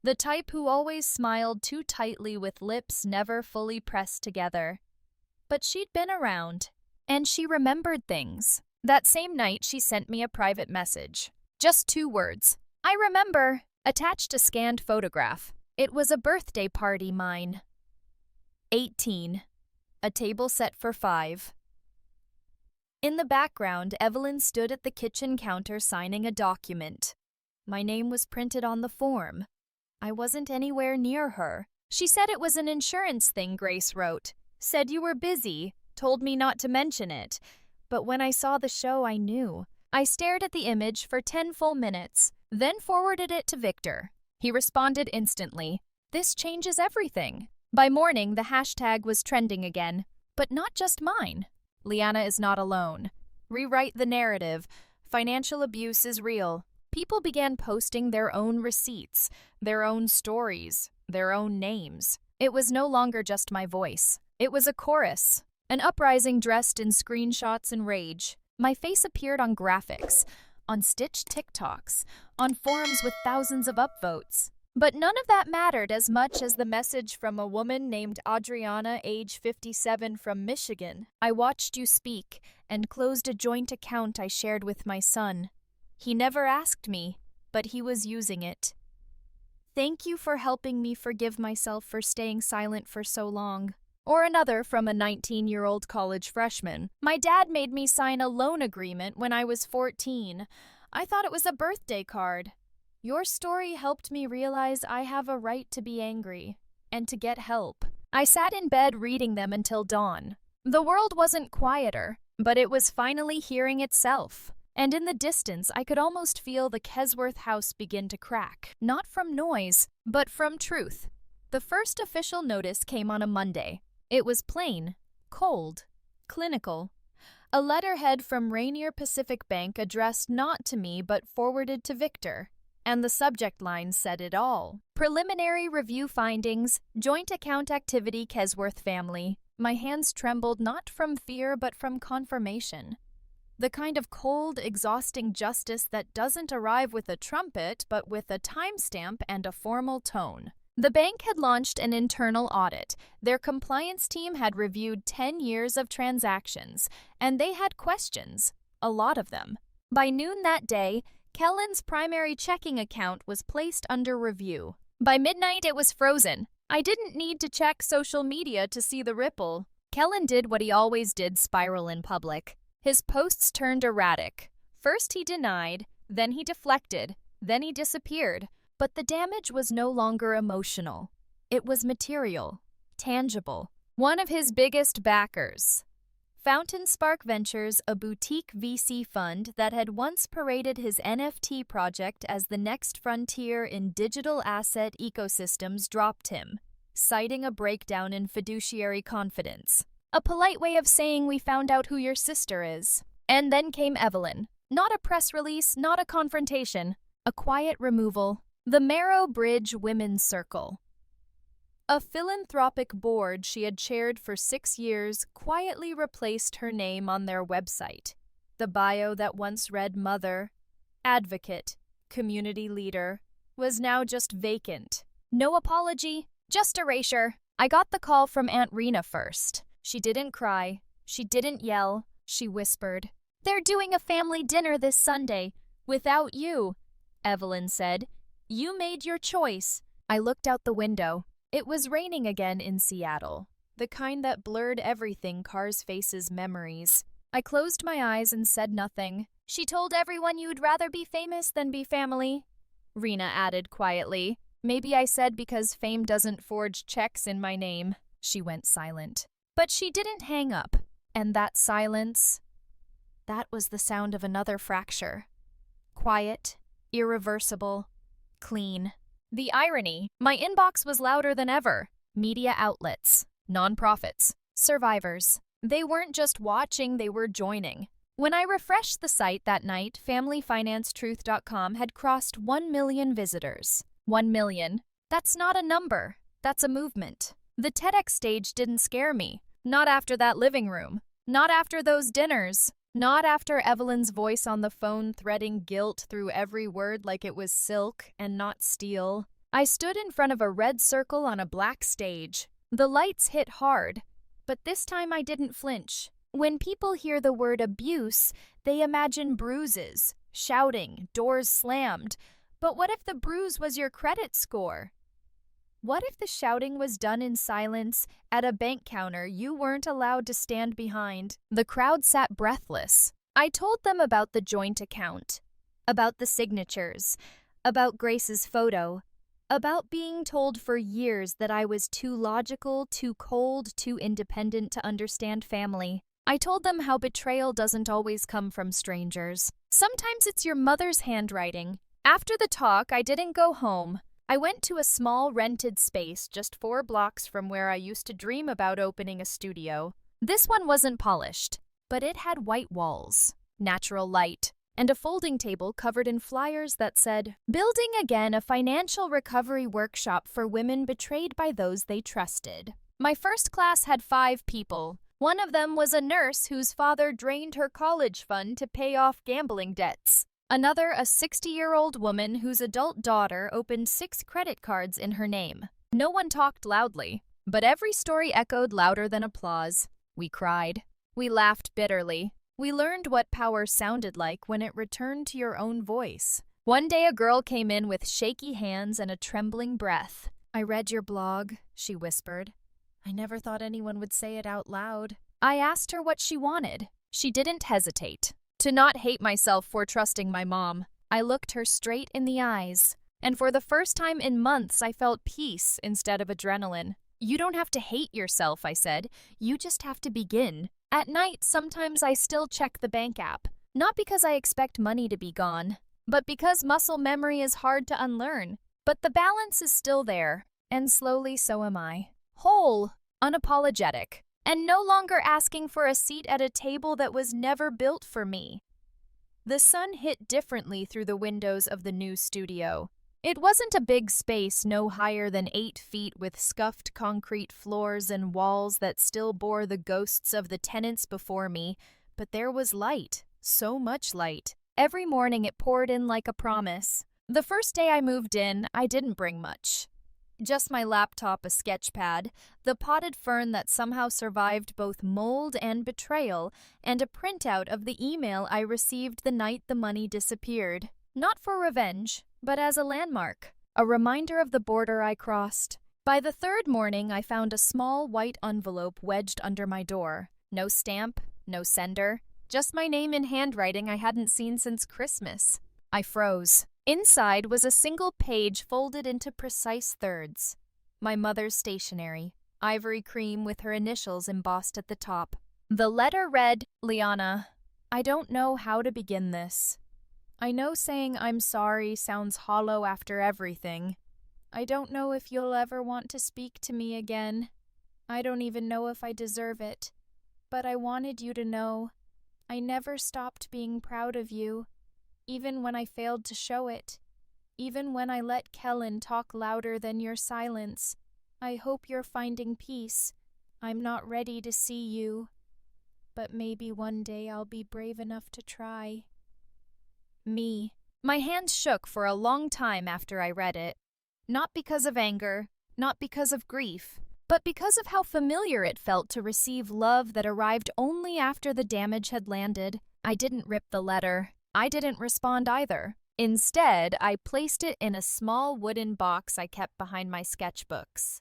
The type who always smiled too tightly with lips never fully pressed together. But she'd been around, and she remembered things. That same night, she sent me a private message. Just 2 words. I remember. Attached a scanned photograph. It was a birthday party mine. 18. A table set for 5. In the background, Evelyn stood at the kitchen counter signing a document. My name was printed on the form. I wasn't anywhere near her. She said it was an insurance thing, Grace wrote. Said you were busy. Told me not to mention it. But when I saw the show, I knew. I stared at the image for 10 full minutes, then forwarded it to Victor. He responded instantly. This changes everything. By morning, the hashtag was trending again. But not just mine. Liana is not alone. Rewrite the narrative. Financial abuse is real. People began posting their own receipts, their own stories, their own names. It was no longer just my voice. It was a chorus, an uprising dressed in screenshots and rage. My face appeared on graphics, on stitched TikToks, on forums with thousands of upvotes. But none of that mattered as much as the message from a woman named Adriana, age 57, from Michigan. I watched you speak and closed a joint account I shared with my son. He never asked me, but he was using it. Thank you for helping me forgive myself for staying silent for so long. Or another from a 19-year-old college freshman. My dad made me sign a loan agreement when I was 14. I thought it was a birthday card. Your story helped me realize I have a right to be angry and to get help. I sat in bed reading them until dawn. The world wasn't quieter, but it was finally hearing itself. And in the distance, I could almost feel the Kesworth house begin to crack, not from noise, but from truth. The first official notice came on a Monday. It was plain, cold, clinical. A letterhead from Rainier Pacific Bank addressed not to me but forwarded to Victor. And the subject line said it all. Preliminary review findings, joint account activity Kesworth family. My hands trembled not from fear but from confirmation. The kind of cold, exhausting justice that doesn't arrive with a trumpet but with a timestamp and a formal tone. The bank had launched an internal audit. Their compliance team had reviewed 10 years of transactions, and they had questions, a lot of them. By noon that day, Kellen's primary checking account was placed under review. By midnight, it was frozen. I didn't need to check social media to see the ripple. Kellen did what he always did: spiral in public. His posts turned erratic. First he denied, then he deflected, then he disappeared. But the damage was no longer emotional. It was material, tangible. One of his biggest backers, Fountain Spark Ventures, a boutique VC fund that had once paraded his NFT project as the next frontier in digital asset ecosystems, dropped him, citing a breakdown in fiduciary confidence. A polite way of saying, we found out who your sister is. And then came Evelyn. Not a press release, not a confrontation, a quiet removal. The Marrow Bridge Women's Circle. A philanthropic board she had chaired for 6 years quietly replaced her name on their website. The bio that once read mother, advocate, community leader, was now just vacant. No apology, just erasure. I got the call from Aunt Rena first. She didn't cry. She didn't yell. She whispered. They're doing a family dinner this Sunday. Without you, Evelyn said. You made your choice. I looked out the window. It was raining again in Seattle, the kind that blurred everything cars' faces memories. I closed my eyes and said nothing. She told everyone you'd rather be famous than be family, Rena added quietly. Maybe I said because fame doesn't forge checks in my name. She went silent. But she didn't hang up. And that silence, that was the sound of another fracture. Quiet, irreversible, clean. The irony, my inbox was louder than ever. Media outlets, nonprofits, survivors. They weren't just watching, they were joining. When I refreshed the site that night, FamilyFinanceTruth.com had crossed 1 million visitors. 1 million. That's not a number. That's a movement. The TEDx stage didn't scare me. Not after that living room. Not after those dinners. Not after Evelyn's voice on the phone threading guilt through every word like it was silk and not steel. I stood in front of a red circle on a black stage. The lights hit hard, but this time I didn't flinch. When people hear the word abuse, they imagine bruises, shouting, doors slammed. But what if the bruise was your credit score? What if the shouting was done in silence at a bank counter you weren't allowed to stand behind? The crowd sat breathless. I told them about the joint account, about the signatures, about Grace's photo, about being told for years that I was too logical, too cold, too independent to understand family. I told them how betrayal doesn't always come from strangers. Sometimes it's your mother's handwriting. After the talk, I didn't go home. I went to a small rented space just 4 blocks from where I used to dream about opening a studio. This one wasn't polished, but it had white walls, natural light, and a folding table covered in flyers that said, "Building Again, a financial recovery workshop for women betrayed by those they trusted." My first class had 5 people. One of them was a nurse whose father drained her college fund to pay off gambling debts. Another, a 60-year-old woman whose adult daughter opened 6 credit cards in her name. No one talked loudly, but every story echoed louder than applause. We cried. We laughed bitterly. We learned what power sounded like when it returned to your own voice. One day a girl came in with shaky hands and a trembling breath. "I read your blog," she whispered. I never thought anyone would say it out loud. I asked her what she wanted. She didn't hesitate. To not hate myself for trusting my mom. I looked her straight in the eyes, and for the first time in months I felt peace instead of adrenaline. "You don't have to hate yourself," I said. "You just have to begin." At night, sometimes I still check the bank app. Not because I expect money to be gone, but because muscle memory is hard to unlearn. But the balance is still there, and slowly so am I. Whole, unapologetic, and no longer asking for a seat at a table that was never built for me. The sun hit differently through the windows of the new studio. It wasn't a big space no higher than 8 feet with scuffed concrete floors and walls that still bore the ghosts of the tenants before me, but there was light, so much light. Every morning it poured in like a promise. The first day I moved in, I didn't bring much. Just my laptop, a sketch pad, the potted fern that somehow survived both mold and betrayal, and a printout of the email I received the night the money disappeared. Not for revenge, but as a landmark, a reminder of the border I crossed. By the 3rd morning, I found a small white envelope wedged under my door. No stamp, no sender, just my name in handwriting I hadn't seen since Christmas. I froze. Inside was a single page folded into precise thirds. My mother's stationery, ivory cream with her initials embossed at the top. The letter read, "Liana, I don't know how to begin this. I know saying I'm sorry sounds hollow after everything. I don't know if you'll ever want to speak to me again. I don't even know if I deserve it. But I wanted you to know I never stopped being proud of you. Even when I failed to show it, even when I let Kellen talk louder than your silence, I hope you're finding peace. I'm not ready to see you, but maybe one day I'll be brave enough to try." Me. My hands shook for a long time after I read it. Not because of anger, not because of grief, but because of how familiar it felt to receive love that arrived only after the damage had landed. I didn't rip the letter. I didn't respond either. Instead, I placed it in a small wooden box I kept behind my sketchbooks.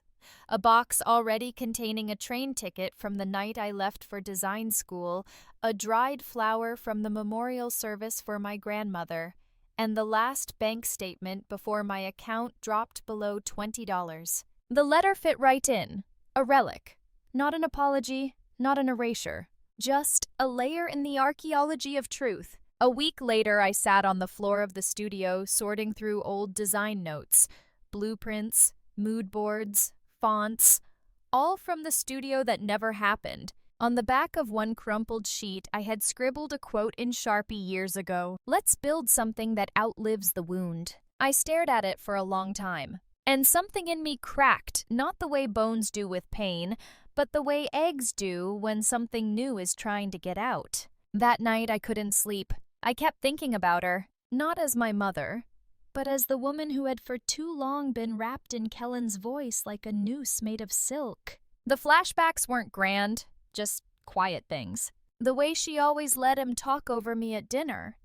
A box already containing a train ticket from the night I left for design school, a dried flower from the memorial service for my grandmother, and the last bank statement before my account dropped below $20. The letter fit right in. A relic. Not an apology, not an erasure. Just a layer in the archaeology of truth. A week later, I sat on the floor of the studio sorting through old design notes, blueprints, mood boards, fonts, all from the studio that never happened. On the back of one crumpled sheet, I had scribbled a quote in Sharpie years ago. "Let's build something that outlives the wound." I stared at it for a long time, and something in me cracked, not the way bones do with pain, but the way eggs do when something new is trying to get out. That night, I couldn't sleep. I kept thinking about her, not as my mother, but as the woman who had for too long been wrapped in Kellen's voice like a noose made of silk. The flashbacks weren't grand, just quiet things. The way she always let him talk over me at dinner.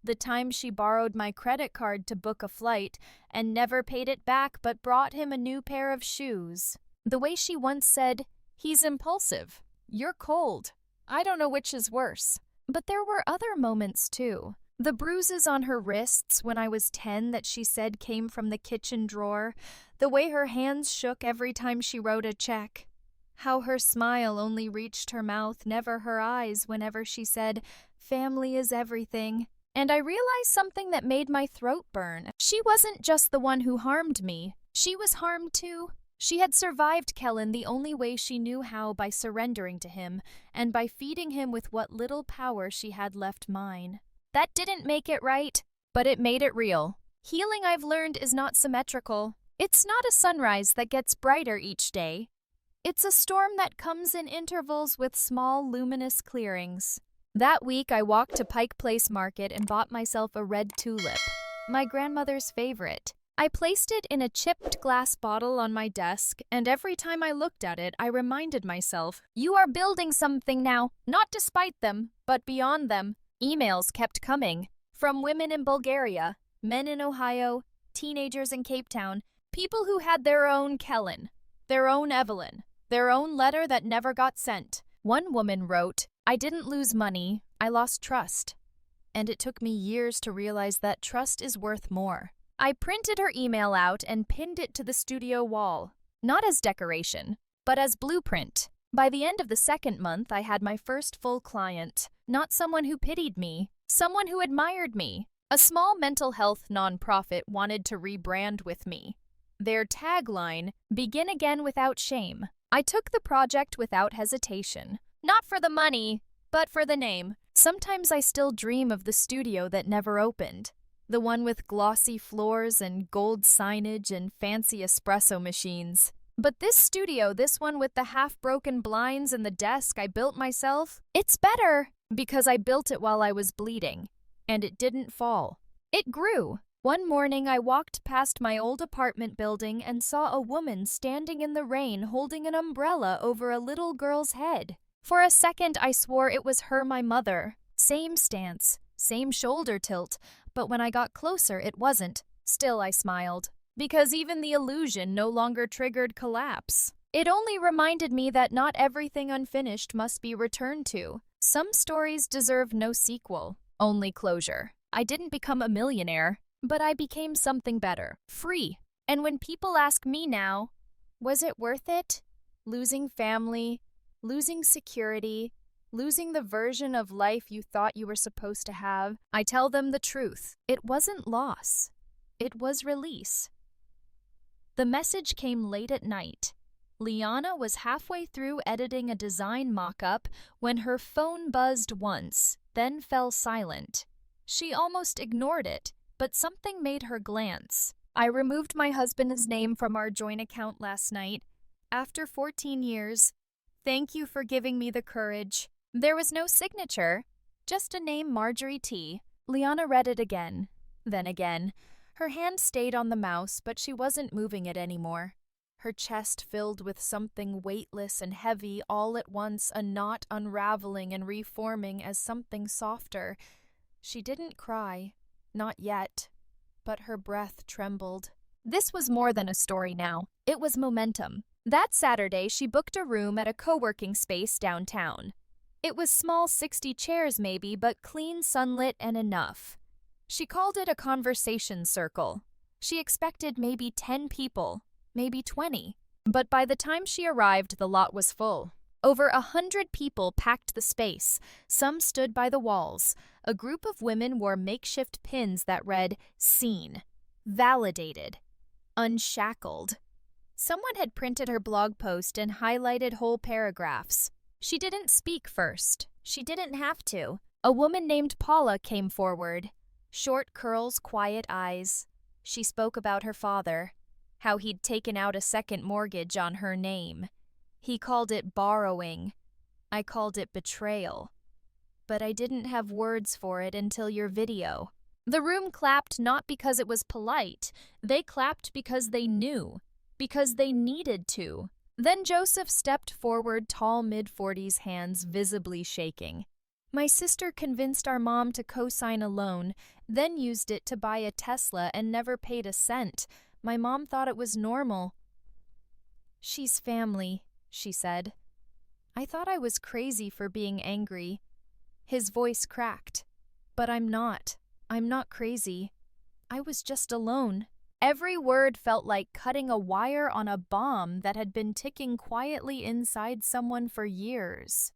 The time she borrowed my credit card to book a flight and never paid it back but brought him a new pair of shoes. The way she once said, "He's impulsive. You're cold. I don't know which is worse." But there were other moments, too. The bruises on her wrists when I was 10 that she said came from the kitchen drawer. The way her hands shook every time she wrote a check. How her smile only reached her mouth, never her eyes, whenever she said, "Family is everything." And I realized something that made my throat burn. She wasn't just the one who harmed me. She was harmed, too. She had survived Kellen the only way she knew how, by surrendering to him, and by feeding him with what little power she had left mine. That didn't make it right, but it made it real. Healing, I've learned, is not symmetrical. It's not a sunrise that gets brighter each day. It's a storm that comes in intervals with small, luminous clearings. That week, I walked to Pike Place Market and bought myself a red tulip, my grandmother's favorite. I placed it in a chipped glass bottle on my desk, and every time I looked at it, I reminded myself, you are building something now, not despite them, but beyond them. Emails kept coming, from women in Bulgaria, men in Ohio, teenagers in Cape Town, people who had their own Kellen, their own Evelyn, their own letter that never got sent. One woman wrote, I didn't lose money, I lost trust. And it took me years to realize that trust is worth more. I printed her email out and pinned it to the studio wall, not as decoration, but as blueprint. By the end of the second month, I had my first full client, not someone who pitied me, someone who admired me. A small mental health nonprofit wanted to rebrand with me. Their tagline, begin again without shame. I took the project without hesitation, not for the money, but for the name. Sometimes I still dream of the studio that never opened. The one with glossy floors and gold signage and fancy espresso machines. But this studio, this one with the half-broken blinds and the desk I built myself, it's better because I built it while I was bleeding. And it didn't fall. It grew. One morning I walked past my old apartment building and saw a woman standing in the rain holding an umbrella over a little girl's head. For a second I swore it was her, my mother. Same stance, same shoulder tilt, but when I got closer it wasn't. Still I smiled, because even the illusion no longer triggered collapse. It only reminded me that not everything unfinished must be returned to. Some stories deserve no sequel, only closure. I didn't become a millionaire, but I became something better, free. And when people ask me now, was it worth it? Losing family, losing security, losing the version of life you thought you were supposed to have, I tell them the truth. It wasn't loss. It was release. The message came late at night. Liana was halfway through editing a design mock-up when her phone buzzed once, then fell silent. She almost ignored it, but something made her glance. I removed my husband's name from our joint account last night. After 14 years, thank you for giving me the courage. There was no signature, just a name, Marjorie T. Liana read it again, then again. Her hand stayed on the mouse, but she wasn't moving it anymore. Her chest filled with something weightless and heavy all at once, a knot unraveling and reforming as something softer. She didn't cry, not yet, but her breath trembled. This was more than a story now. It was momentum. That Saturday, she booked a room at a co-working space downtown. It was small, 60 chairs maybe, but clean, sunlit, and enough. She called it a conversation circle. She expected maybe 10 people, maybe 20. But by the time she arrived, the lot was full. Over 100 people packed the space. Some stood by the walls. A group of women wore makeshift pins that read, "Seen," "Validated," "Unshackled." Someone had printed her blog post and highlighted whole paragraphs. She didn't speak first. She didn't have to. A woman named Paula came forward. Short curls, quiet eyes. She spoke about her father, how he'd taken out a second mortgage on her name. He called it borrowing. I called it betrayal. But I didn't have words for it until your video. The room clapped not because it was polite. They clapped because they knew, because they needed to. Then Joseph stepped forward, tall, mid-40s, hands visibly shaking. My sister convinced our mom to co-sign a loan, then used it to buy a Tesla and never paid a cent. My mom thought it was normal. She's family, she said. I thought I was crazy for being angry. His voice cracked. But I'm not. I'm not crazy. I was just alone. Every word felt like cutting a wire on a bomb that had been ticking quietly inside someone for years.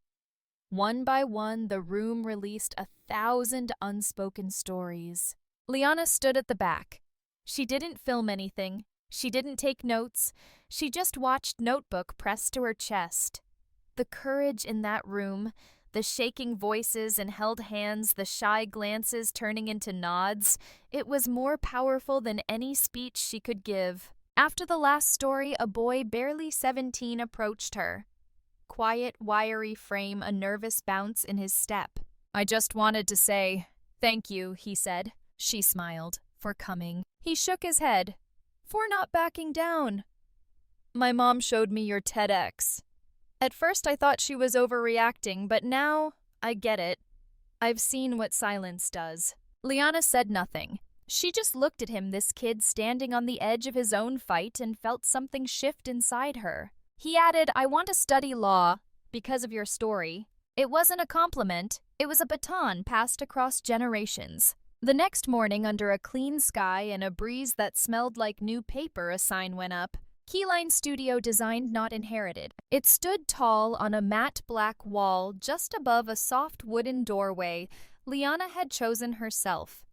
One by one, the room released 1,000 unspoken stories. Liana stood at the back. She didn't film anything. She didn't take notes. She just watched notebook pressed to her chest. The courage in that room, The shaking voices and held hands, the shy glances turning into nods. It was more powerful than any speech she could give. After the last story, a boy barely 17 approached her. Quiet, wiry frame, a nervous bounce in his step. "I just wanted to say, thank you," he said. She smiled. "For coming." He shook his head. "For not backing down." "My mom showed me your TEDx." At first I thought she was overreacting, but now I get it. I've seen what silence does. Liana said nothing. She just looked at him, this kid standing on the edge of his own fight, and felt something shift inside her. He added, "I want to study law because of your story." It wasn't a compliment. It was a baton passed across generations. The next morning, under a clean sky and a breeze that smelled like new paper, a sign went up. Keyline Studio Designed Not Inherited. It stood tall on a matte black wall just above a soft wooden doorway Liana had chosen herself.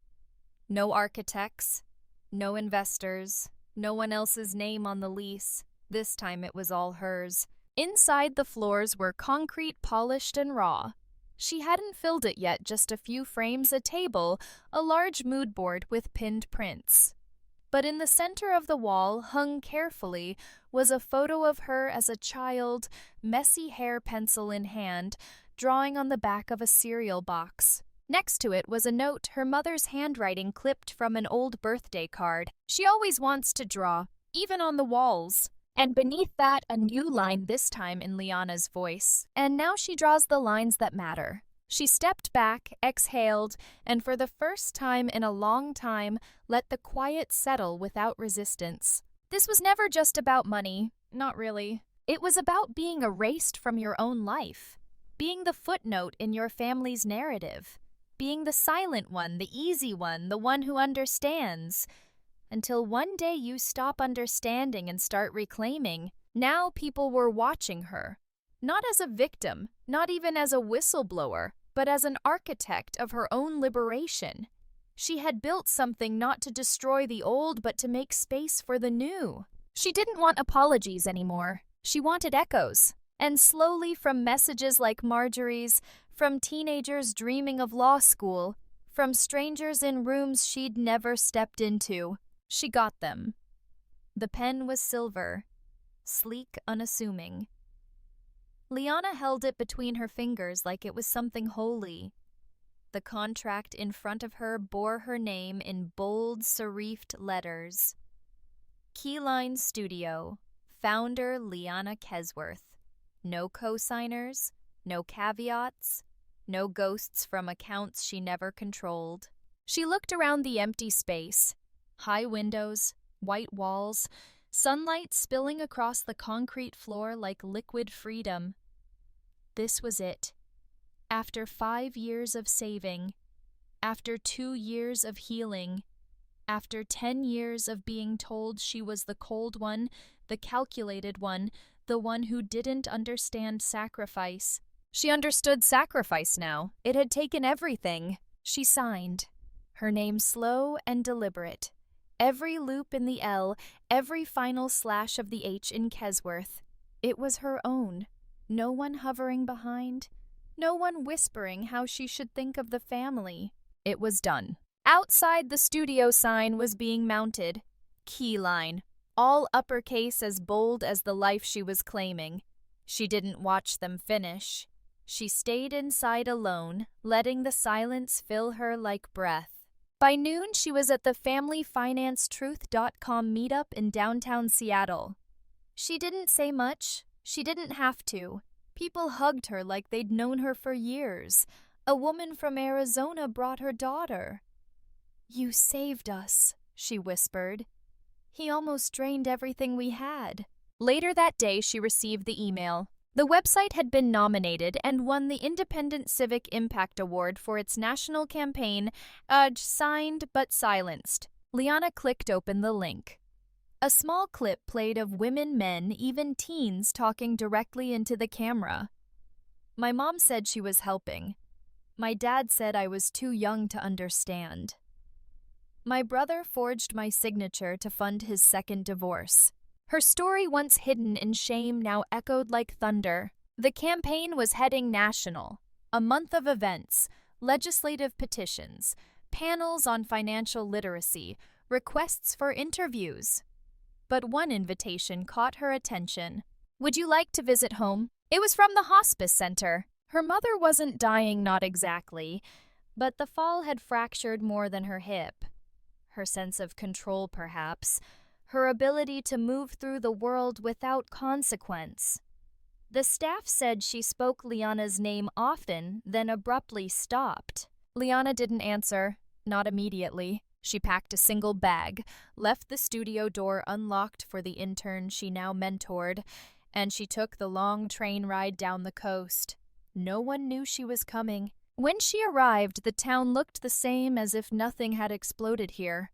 No architects, no investors, no one else's name on the lease. This time it was all hers. Inside, the floors were concrete, polished and raw. She hadn't filled it yet, just a few frames, a table, a large mood board with pinned prints. But in the center of the wall, hung carefully, was a photo of her as a child, messy hair pencil in hand, drawing on the back of a cereal box. Next to it was a note, her mother's handwriting clipped from an old birthday card. "She always wants to draw, even on the walls." And beneath that, a new line, this time in Liana's voice. "And now she draws the lines that matter." She stepped back, exhaled, and for the first time in a long time, let the quiet settle without resistance. This was never just about money. Not really. It was about being erased from your own life. Being the footnote in your family's narrative. Being the silent one, the easy one, the one who understands. Until one day you stop understanding and start reclaiming. Now people were watching her. Not as a victim, not even as a whistleblower, but as an architect of her own liberation. She had built something not to destroy the old, but to make space for the new. She didn't want apologies anymore. She wanted echoes. And slowly, from messages like Marjorie's, from teenagers dreaming of law school, from strangers in rooms she'd never stepped into, she got them. The pen was silver, sleek, unassuming. Liana held it between her fingers like it was something holy. The contract in front of her bore her name in bold, serifed letters. Keyline Studio, founder Liana Kesworth. No co-signers, no caveats, no ghosts from accounts she never controlled. She looked around the empty space. High windows, white walls, sunlight spilling across the concrete floor like liquid freedom. This was it. After 5 years of saving, after 2 years of healing, after 10 years of being told she was the cold one, the calculated one, the one who didn't understand sacrifice. She understood sacrifice now. It had taken everything. She signed. Her name slow and deliberate. Every loop in the L, every final slash of the H in Kesworth. It was her own. No one hovering behind. No one whispering how she should think of the family. It was done. Outside, the studio sign was being mounted. Keyline. All uppercase, as bold as the life she was claiming. She didn't watch them finish. She stayed inside alone, letting the silence fill her like breath. By noon, she was at the FamilyFinanceTruth.com meetup in downtown Seattle. She didn't say much. She didn't have to. People hugged her like they'd known her for years. A woman from Arizona brought her daughter. "You saved us," she whispered. "He almost drained everything we had." Later that day, she received the email. The website had been nominated and won the Independent Civic Impact Award for its national campaign, Signed but Silenced. Liana clicked open the link. A small clip played of women, men, even teens talking directly into the camera. My mom said she was helping. My dad said I was too young to understand. My brother forged my signature to fund his second divorce. Her story, once hidden in shame, now echoed like thunder. The campaign was heading national. A month of events, legislative petitions, panels on financial literacy, requests for interviews. But one invitation caught her attention. "Would you like to visit home?" It was from the hospice center. Her mother wasn't dying, not exactly, but the fall had fractured more than her hip. Her sense of control, perhaps, her ability to move through the world without consequence. The staff said she spoke Liana's name often, then abruptly stopped. Liana didn't answer, not immediately. She packed a single bag, left the studio door unlocked for the intern she now mentored, and she took the long train ride down the coast. No one knew she was coming. When she arrived, the town looked the same, as if nothing had exploded here.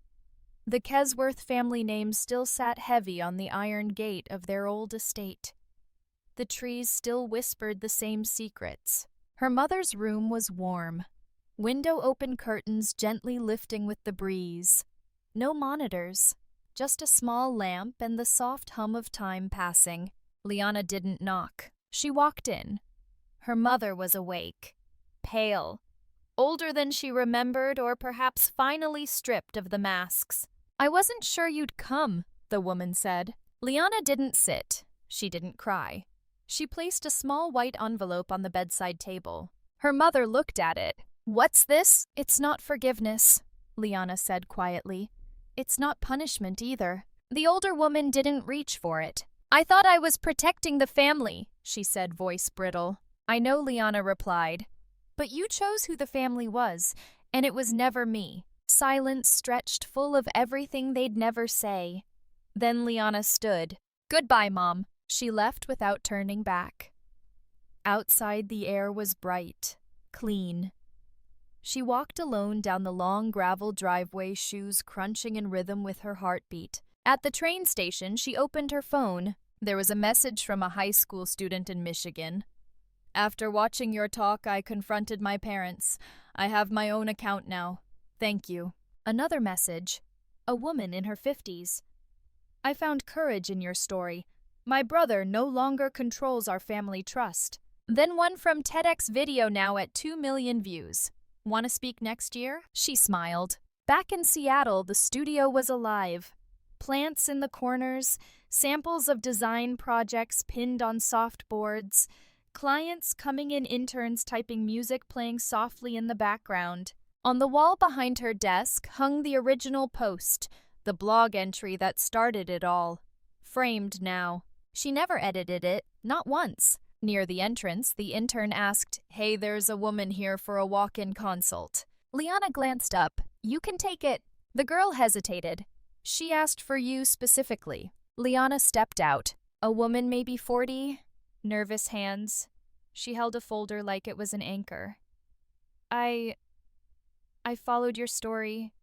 The Kesworth family name still sat heavy on the iron gate of their old estate. The trees still whispered the same secrets. Her mother's room was warm. Window-open curtains gently lifting with the breeze. No monitors, just a small lamp and the soft hum of time passing. Liana didn't knock. She walked in. Her mother was awake, pale, older than she remembered, or perhaps finally stripped of the masks. "I wasn't sure you'd come," the woman said. Liana didn't sit. She didn't cry. She placed a small white envelope on the bedside table. Her mother looked at it. "What's this?" "It's not forgiveness," Liana said quietly. "It's not punishment either." The older woman didn't reach for it. "I thought I was protecting the family," she said, voice brittle. "I know," Liana replied. "But you chose who the family was, and it was never me." Silence stretched, full of everything they'd never say. Then Liana stood. "Goodbye, Mom." She left without turning back. Outside, the air was bright, clean. She walked alone down the long gravel driveway, shoes crunching in rhythm with her heartbeat. At the train station, she opened her phone. There was a message from a high school student in Michigan. "After watching your talk, I confronted my parents. I have my own account now. Thank you." Another message. A woman in her 50s. "I found courage in your story. My brother no longer controls our family trust." Then one from TEDx video, now at 2 million views. "Want to speak next year?" She smiled. Back in Seattle, the studio was alive. Plants in the corners, samples of design projects pinned on soft boards, clients coming in, interns typing music playing softly in the background. On the wall behind her desk hung the original post, the blog entry that started it all. Framed now. She never edited it, not once. Near the entrance, the intern asked, "Hey, there's a woman here for a walk-in consult." Liana glanced up. "You can take it." The girl hesitated. "She asked for you specifically." Liana stepped out. A woman, maybe 40, nervous hands. She held a folder like it was an anchor. I followed your story.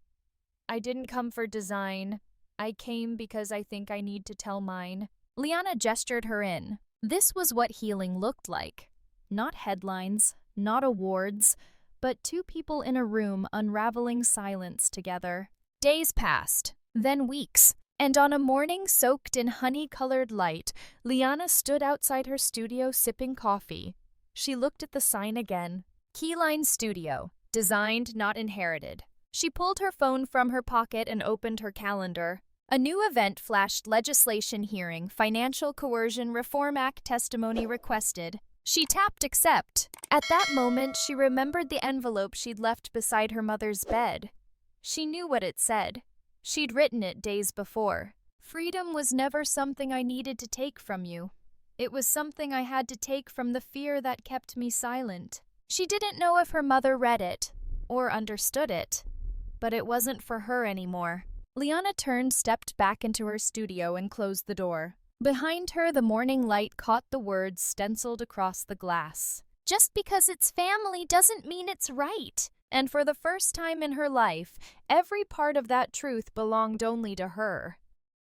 I didn't come for design. I came because I think I need to tell mine." Liana gestured her in. This was what healing looked like. Not headlines, not awards, but two people in a room unraveling silence together. Days passed, then weeks, and on a morning soaked in honey-colored light, Liana stood outside her studio sipping coffee. She looked at the sign again. Keyline Studio. Designed, not inherited. She pulled her phone from her pocket and opened her calendar. A new event flashed: legislation hearing, Financial Coercion Reform Act testimony requested. She tapped accept. At that moment, she remembered the envelope she'd left beside her mother's bed. She knew what it said. She'd written it days before. "Freedom was never something I needed to take from you. It was something I had to take from the fear that kept me silent." She didn't know if her mother read it or understood it, but it wasn't for her anymore. Liana turned, stepped back into her studio, and closed the door. Behind her, the morning light caught the words stenciled across the glass. "Just because it's family doesn't mean it's right." And for the first time in her life, every part of that truth belonged only to her.